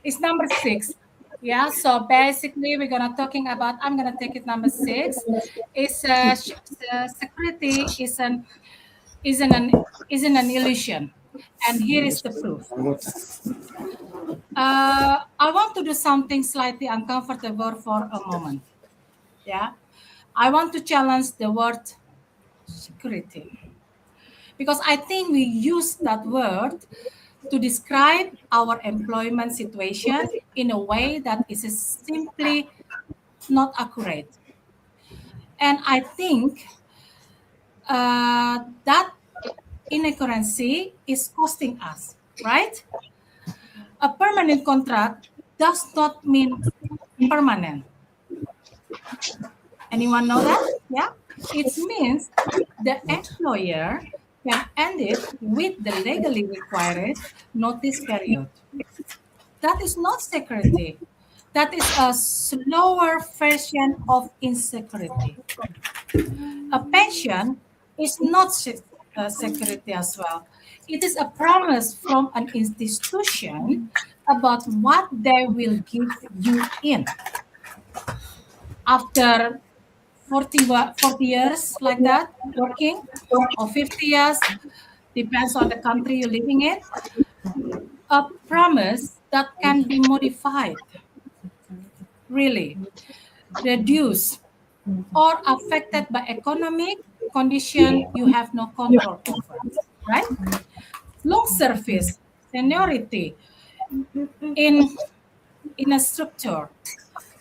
it's number 6. Yeah, so basically we're gonna talking about. I'm gonna take it number 6. Is security isn't an isn't an illusion, and here is the proof. Water. I want to do something slightly uncomfortable for a moment. Yeah, I want to challenge the word security because I think we use that word to describe our employment situation in a way that is simply not accurate. And I think that inaccuracy is costing us, right? A permanent contract does not mean permanent. Anyone know that? Yeah. It means the employer can end it with the legally required notice period. That is not security. That is a slower version of insecurity. A pension is not security as well. It is a promise from an institution about what they will give you in after 40 years like that working, or 50 years, depends on the country you're living in. A promise that can be modified, really reduced, or affected by economic condition you have no control over, right? Long service, seniority in a structure,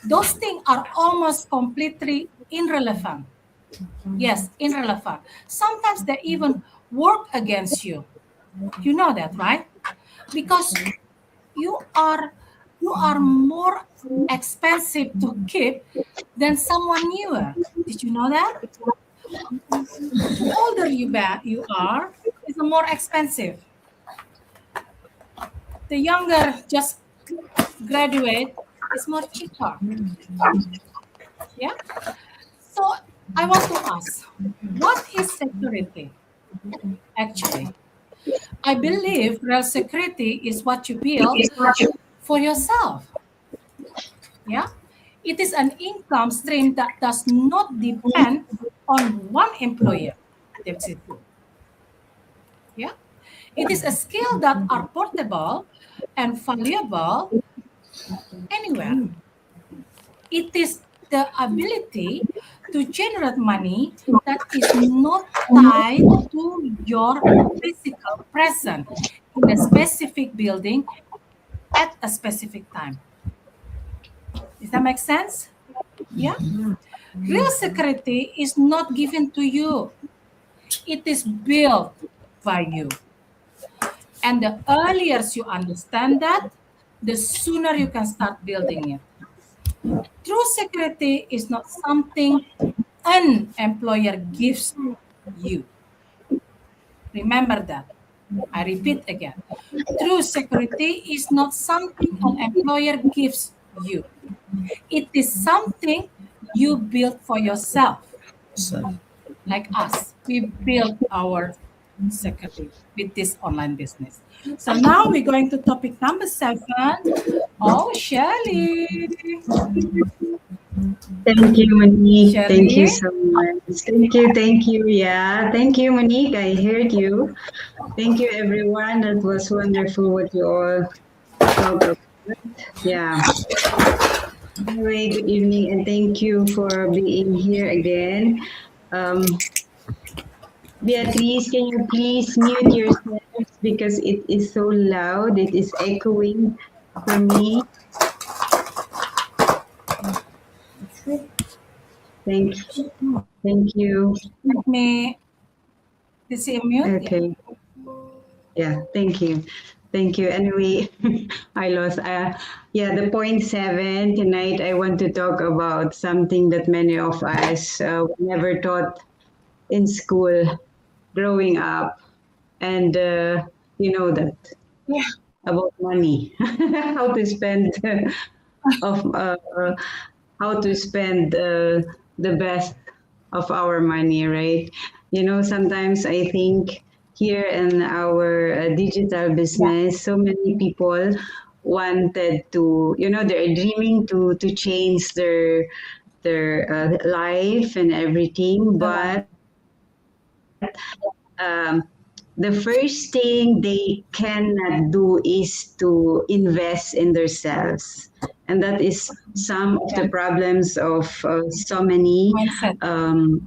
those things are almost completely irrelevant. Yes, irrelevant. Sometimes they even work against you. You know that, right? Because you are more expensive to keep than someone newer. Did you know that? The older you are, is the more expensive. The younger just graduate is more cheaper. Yeah. So I want to ask, what is security actually? I believe real security is what you build for yourself. Yeah. It is an income stream that does not depend on one employer. That's it. Yeah. It is a skill that are portable and valuable anywhere. It is the ability to generate money that is not tied to your physical presence in a specific building at a specific time. Does that make sense? Yeah. Real security is not given to you, it is built by you. And the earlier you understand that, the sooner you can start building it. True security is not something an employer gives you. Remember that. I repeat again. True security is not something an employer gives you. It is something you build for yourself. So, Like us, we build our security with this online business. So now we're going to topic number 7. Oh, Shirley. Thank you, Monique. Thank you Shirley. so much. Thank you. Yeah, thank you, Monique. I heard you. Thank you, everyone. That was wonderful what you all talked about. Yeah. Anyway, good evening, and thank you for being here again. Beatrice, can you please mute yourself because it is so loud. It is echoing for me. Thank you. Let me mute. Okay. Yeah, thank you. Thank you. Anyway, I lost. Yeah, the point 7 tonight, I want to talk about something that many of us never taught in school growing up. And you know that about money, how to spend of how to spend the best of our money, right? You know, sometimes I think here in our digital business, so many people wanted to, you know, they're dreaming to change their life and everything, but um, the first thing they cannot do is to invest in themselves, and that is some of the problems of Mindset.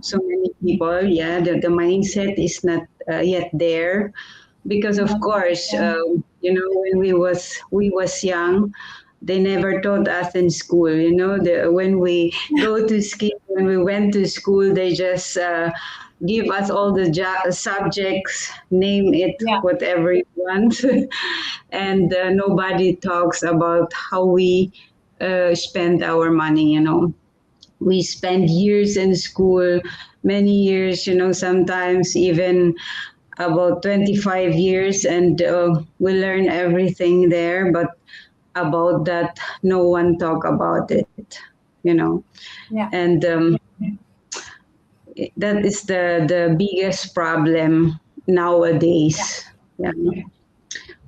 so many people. Yeah, the mindset is not yet there, because of course, you know, when we was young, they never taught us in school. You know, when we go to school, when we went to school, they just give us all the subjects, name it Yeah. whatever you want, and nobody talks about how we spend our money. You know, we spend years in school, many years. You know, sometimes even about 25 years, and we learn everything there, but about that no one talk about it, you know. Yeah. And that is the biggest problem nowadays. Yeah.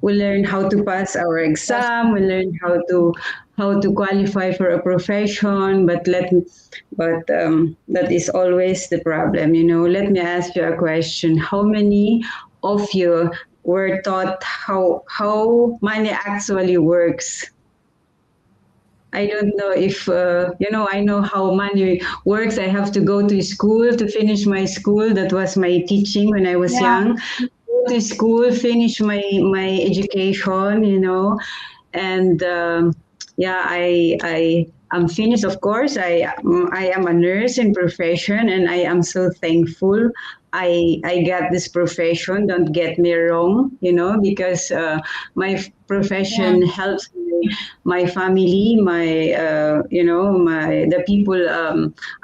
We learn how to pass our That's exam, we learn how to how to qualify for a profession, but that is always the problem. Let me ask you a question. How many of you were taught how money actually works? I don't know if I know how money works. I have to go to school to finish my school. That was my teaching when I was Yeah. young. Go to school, finish my education, and yeah, I am finished. Of course, I am a nurse in profession, and I am so thankful. I got this profession. Don't get me wrong, because my Yeah. profession helps my family, my the people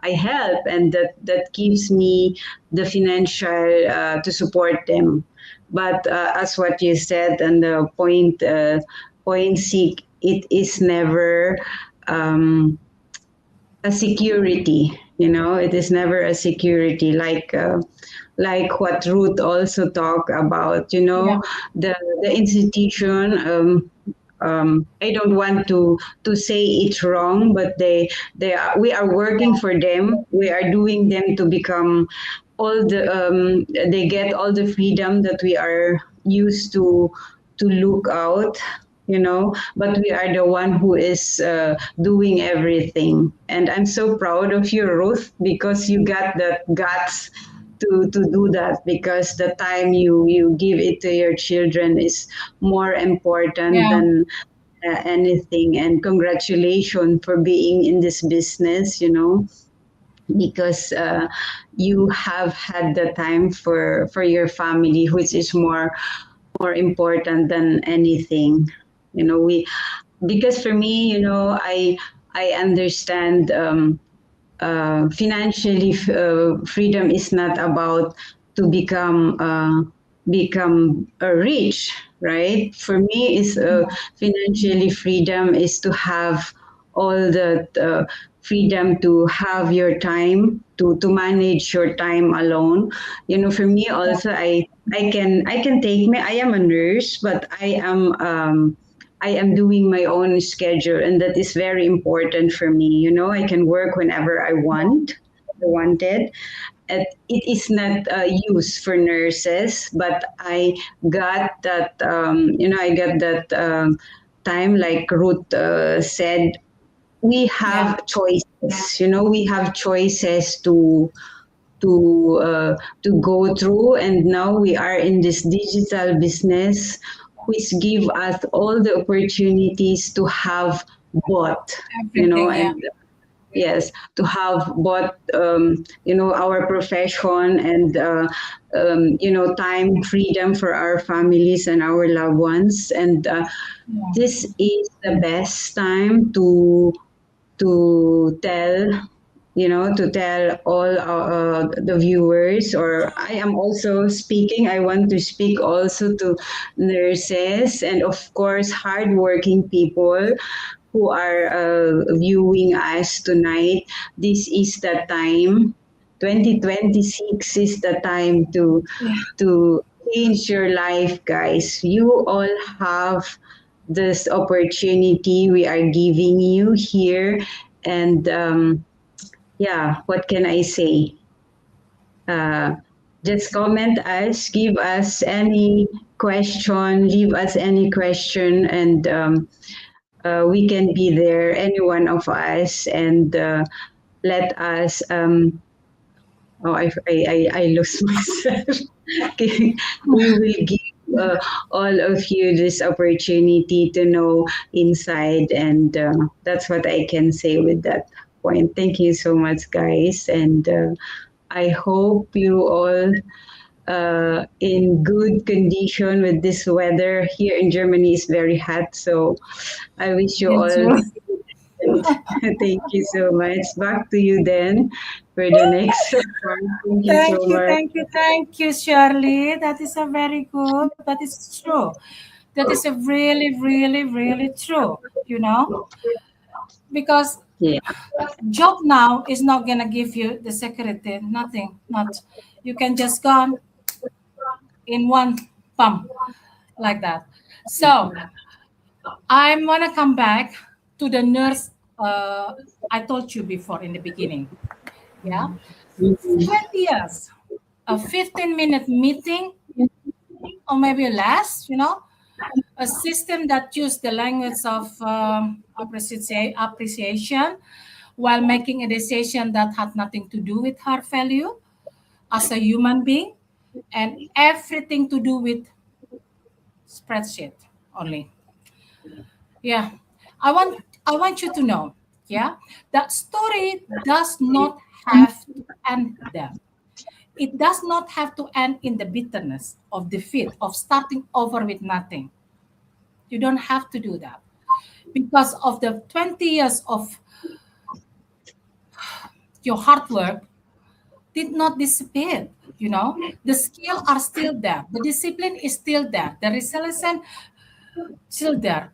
I help, and that gives me the financial to support them. But as what you said, and the point six, it is never um, a security. It is never a security, like what Ruth also talked about. Yeah. The institution. I don't want to say it's wrong, but we are working for them. We are doing them to become they get all the freedom that we are used to look out. But we are the one who is doing everything, and I'm so proud of you, Ruth, because you got the guts to do that, because the time you give it to your children is more important Yeah. than anything. And congratulations for being in this business, because you have had the time for your family, which is more important than anything. We Because for me, I understand financially freedom is not about to become rich, right? For me, is financially freedom is to have all the freedom to have your time to manage your time alone. For me Yeah. also, I can take me. I am a nurse, but I am doing my own schedule, and that is very important for me. I can work whenever I wanted. It is not used for nurses, but I got that time, like Ruth said. We Yeah. have choices. We have choices to go through, and now we are in this digital business, which give us all the opportunities to have both. Everything. Yeah. And yes, to have both our profession and time freedom for our families and our loved ones. And Yeah. this is the best time to tell all the viewers, or I am also speaking. I want to speak also to nurses, and of course hardworking people who are viewing us tonight. This is the time. 2026 is the time Yeah. to change your life, guys. You all have this opportunity we are giving you here. And yeah, what can I say? Uh, just comment us, give us any question, leave us any question, and we can be there, any one of us, and let us. Oh, I lost myself. Okay. We will give all of you this opportunity to know inside, and that's what I can say with that point. Thank you so much, guys, and I hope you all in good condition with this weather. Here in Germany is very hot, so I wish you Me all. too. Thank you so much. Back to you then for the next part. Thank you so Thank you, much. thank you, thank you, Shirley. That is a very good. That is true. That is a really, really, really true. You know, because Yeah. job now is not gonna give you the security. Nothing. Not. You can just gone in one pump like that. So I'm gonna come back to the nurse I told you before in the beginning. Yeah, 20 years, a 15-minute meeting or maybe less, a system that used the language of appreciation while making a decision that had nothing to do with her value as a human being and everything to do with spreadsheet only. Yeah, I want you to know, yeah, that story does not have to end there. It does not have to end in the bitterness of defeat, of starting over with nothing. You don't have to do that because of the 20 years of your hard work did not disappear. The skill are still there, the discipline is still there, the resilience still there.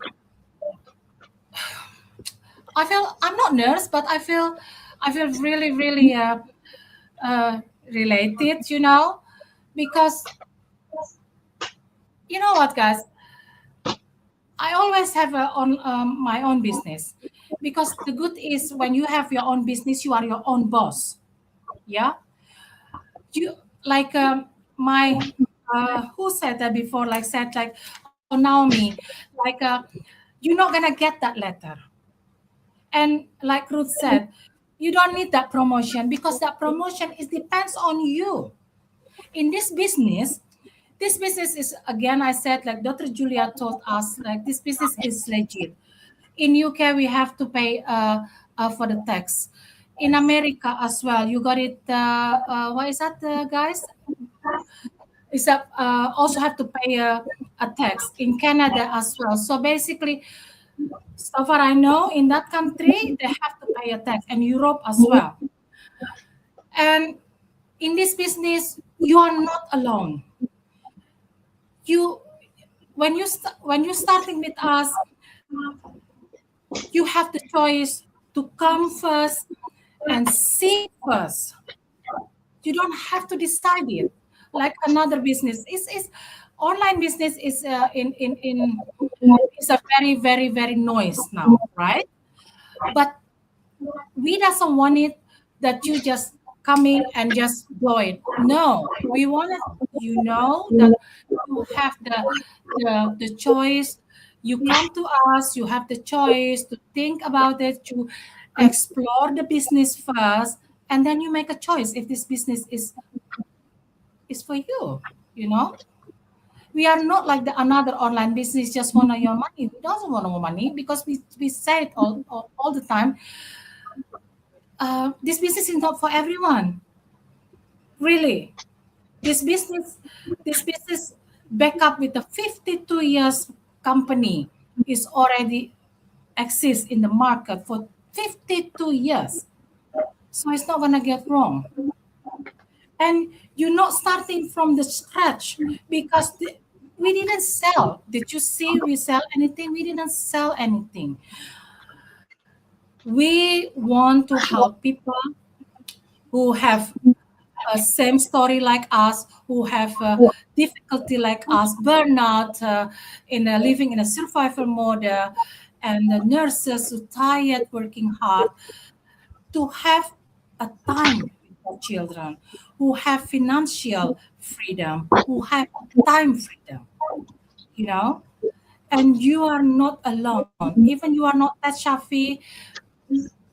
I feel I'm not nurse, but I feel really, really uh, related, because you know what, guys, I always have my own business, because the good is when you have your own business, you are your own boss. Yeah, you like my who said that before? Like said like, oh Naomi, like you're not gonna get that letter, and like Ruth said, you don't need that promotion because that promotion is depends on you. In this business is, again, I said, like Dr. Julia told us, like this business is legit. In UK we have to pay for the tax. In America as well, you got it. What is that, guys? Is that also have to pay a tax in Canada as well. So basically, so far I know, in that country they have to pay a tax, and Europe as well. And in this business, you are not alone. You when you starting with us, you have the choice to come first and seek first. You don't have to decide it like another business. Is online business is in is a very, very, very noise now, right? But we doesn't want it that you just come in and just blow it. No, we want it, that you have the choice. You come to us, you have the choice to think about it, to explore the business first, and then you make a choice if this business is for you. You know, we are not like the another online business just want your money. We don't want our money because we say it all the time. This business is not for everyone. Really, this business, this business back up with the 52 years company is already exists in the market for 52 years. So it's not gonna get wrong. And you're not starting from the scratch because we didn't sell. Did you see we sell anything? We didn't sell anything. We want to help people who have a same story like us, who have difficulty like us, burnout, in living in a survival mode, and the nurses who tired working hard, to have a time with their children, who have financial freedom, who have time freedom, you know. And you are not alone. Even you are not that savvy,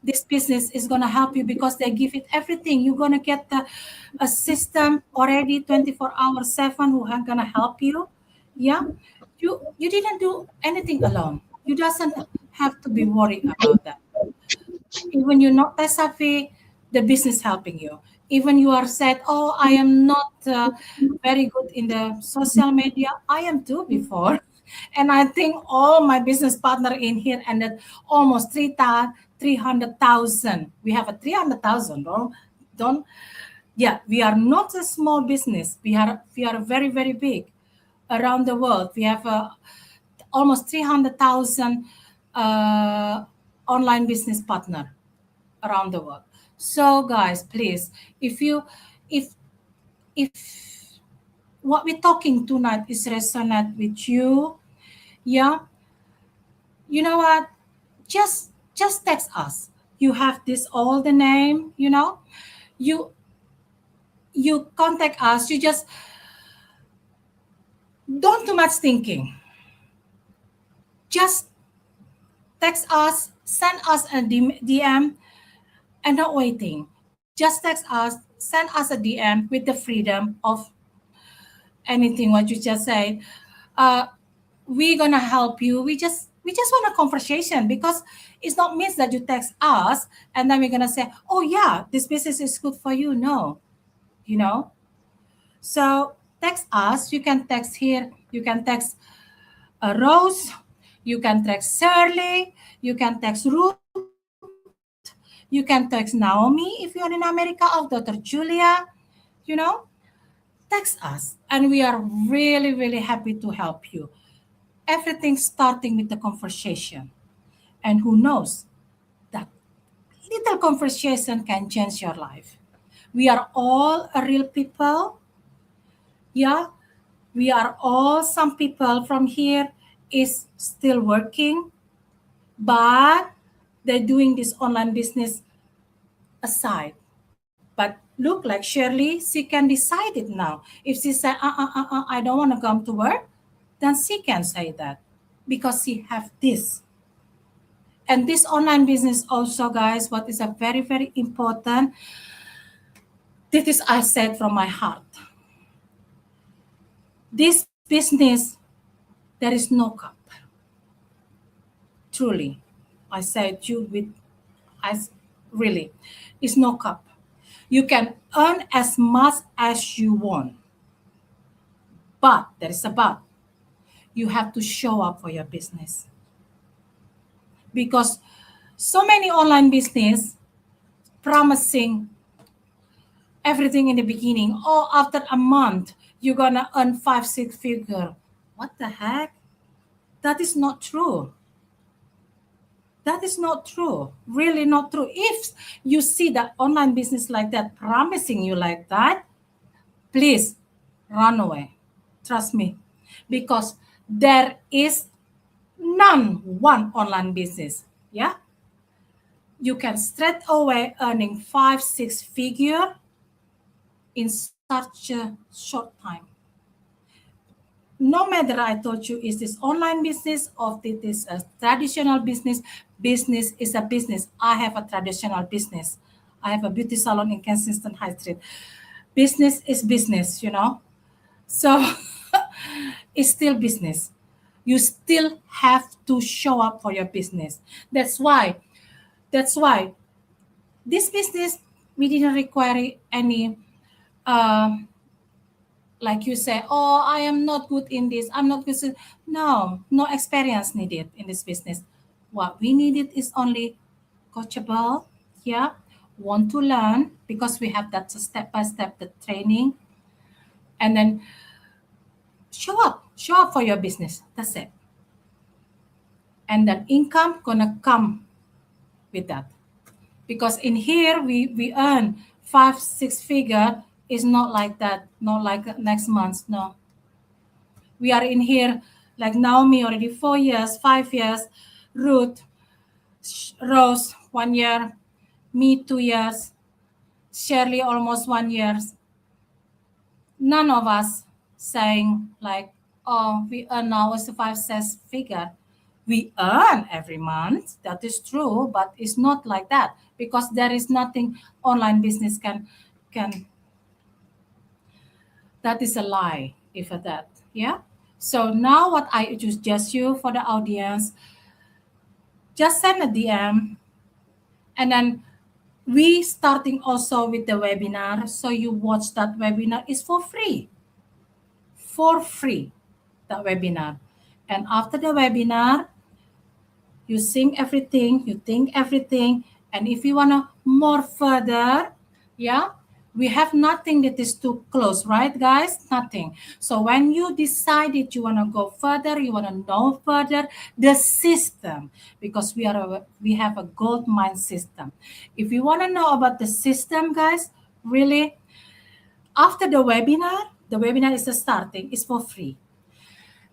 this business is going to help you because they give it everything. You're going to get a system already 24 hours 7 who are going to help you. Yeah, you didn't do anything alone. You doesn't have to be worried about that. Even you're not that savvy, the business helping you. Even you are said, oh, I am not very good in the social media. I am too before. And I think all my business partner in here ended almost 300,000. We have a 300,000. Don't. Yeah, we are not a small business. We are very, very big around the world. We have almost 300,000 online business partner around the world. So guys, please, if if what we're talking tonight is resonate with you, yeah, you know what? just text us. You have this all the name, you know. You you contact us. You just don't too much thinking. Just text us, send us a DM, and not waiting. Just text us, send us a DM with the freedom of anything what you just said. Uh, we're gonna help you. We just want a conversation, because it's not means that you text us and then we're gonna say, oh yeah, this business is good for you. No, you know. So text us. You can text here. You can text Rose. You can text Shirley. You can text Ruth. You can text Naomi if you're in America, or Dr. Julia. You know, text us. And we are really, really happy to help you. Everything starting with the conversation. And who knows, that little conversation can change your life. We are all a real people. Yeah, we are all, some people from here is still working, but they're doing this online business aside. But look like Shirley, she can decide it now. If she say, I don't want to come to work, then she can say that, because she have this. And this online business also, guys, what is a very, very important, this is I said from my heart. This business, there is no cap. Truly. I said you with, I really, it's no cap. You can earn as much as you want. But there is a but. You have to show up for your business. Because so many online business promising everything in the beginning. Oh, after a month, you're gonna earn 5 6 figure. What the heck? That is not true. That is not true. Really not true. If you see that online business like that, promising you like that, please run away. Trust me. Because there is none one online business. Yeah. You can straight away earning 5 6 figure in such a short time. No matter I told you, is this online business or this a traditional business? Business is a business. I have a traditional business. I have a beauty salon in Kensington High Street. Business is business, you know. So it's still business. You still have to show up for your business. That's why. That's why this business, we didn't require any uh, like you say, oh, I am not good in this, I'm not good. No, no experience needed in this business. What we needed is only coachable, yeah, want to learn, because we have that step by step the training, and then show up for your business. That's it. And then income gonna come with that. Because in here we earn 5 6 figure, is not like that, not like next month. No, we are in here like Naomi already 4 years, 5 years, Ruth, Rose 1 year, me 2 years, Shirley almost 1 year. None of us saying like, oh, we earn now as a 5 6 figure. We earn every month, that is true, but it's not like that, because there is nothing online business can. That is a lie if that, yeah. So now what I suggest you for the audience, just send a DM, and then we starting also with the webinar. So you watch that webinar is for free, that webinar. And after the webinar, you sing everything, you think everything. And if you want to more further, yeah, we have nothing that is too close, right, guys? Nothing. So when you decided you want to go further, you want to know further the system, because we have a gold mine system. If you want to know about the system, guys, really, after the webinar is starting, it's for free.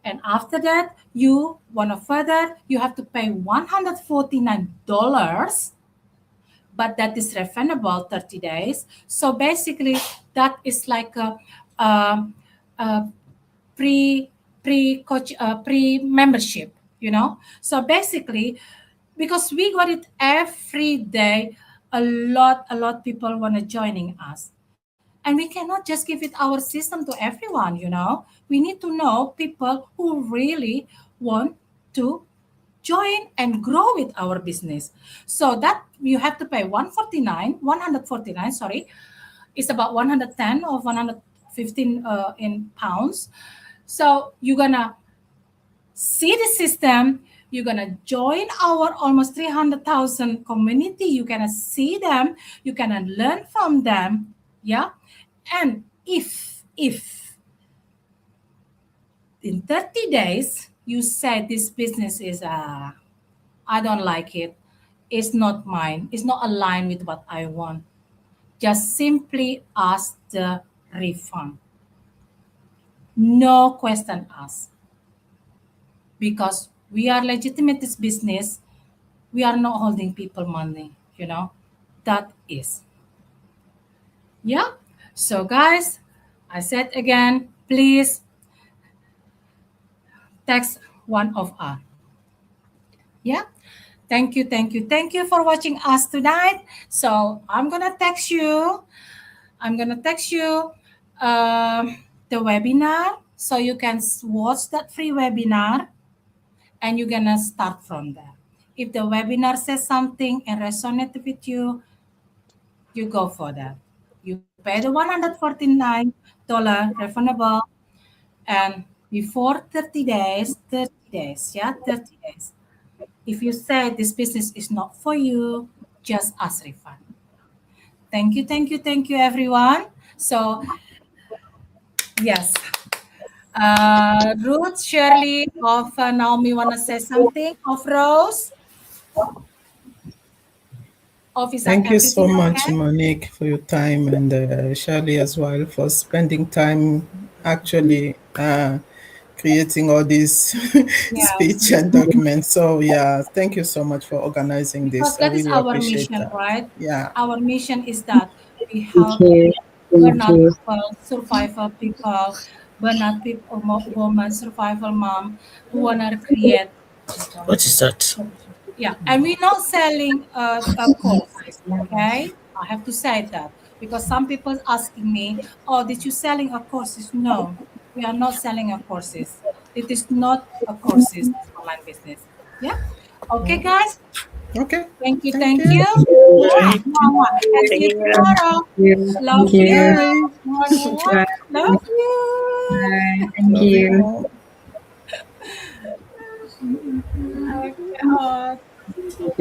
And after that, you want to further, you have to pay $149, but that is refundable 30 days. So basically, that is like a, a pre coach pre membership, So basically, because we got it every day, a lot people want to joining us, and we cannot just give it our system to everyone. We need to know people who really want to join and grow with our business. So that you have to pay 149, sorry, it's about 110 or 115 in pounds. So you're gonna see the system. You're gonna join our almost 300,000 community. You're gonna see them. You can learn from them. Yeah. And if in 30 days you said this business is I don't like it, it's not mine, it's not aligned with what I want, just simply ask the refund. No question asked, because we are legitimate this business. We are not holding people money. That is. Yeah. So guys, I said again, please text one of us. Yeah. Thank you for watching us tonight. So I'm gonna text you the webinar, so you can watch that free webinar, and you're gonna start from there. If the webinar says something and resonates with you, you go for that. You pay the $149 refundable, and before 30 days, 30 days, yeah, 30 days. If you say this business is not for you, just ask refund. Thank you, everyone. So, yes, Ruth, Shirley, of Naomi, want to say something? Of Rose, of is that Thank you so everything much, okay? Monique, for your time, and Shirley as well for spending time actually creating all these Yes, speech and documents. So yeah, thank you so much for organizing because this. I that is really our appreciate mission, that. right? Yeah. Our mission is that we Thank help you. Thank burnout you. people, survival people, burnout people, woman, survival mom who wanna create. What is that? Yeah, and we're not selling courses. Okay, I have to say that, because some people asking me, "Oh, did you selling a courses?" No, we are not selling a courses. It is not a courses. This online business. Yeah. Okay, guys. Okay. Thank you. Thank Thank you. you. Mwah, Thank mwah, mwah. And see you tomorrow. You. Love Thank you. you. Bye. Mwah, mwah. Bye. Love you. Bye. Thank Love you you. all. Okay. Oh, Thank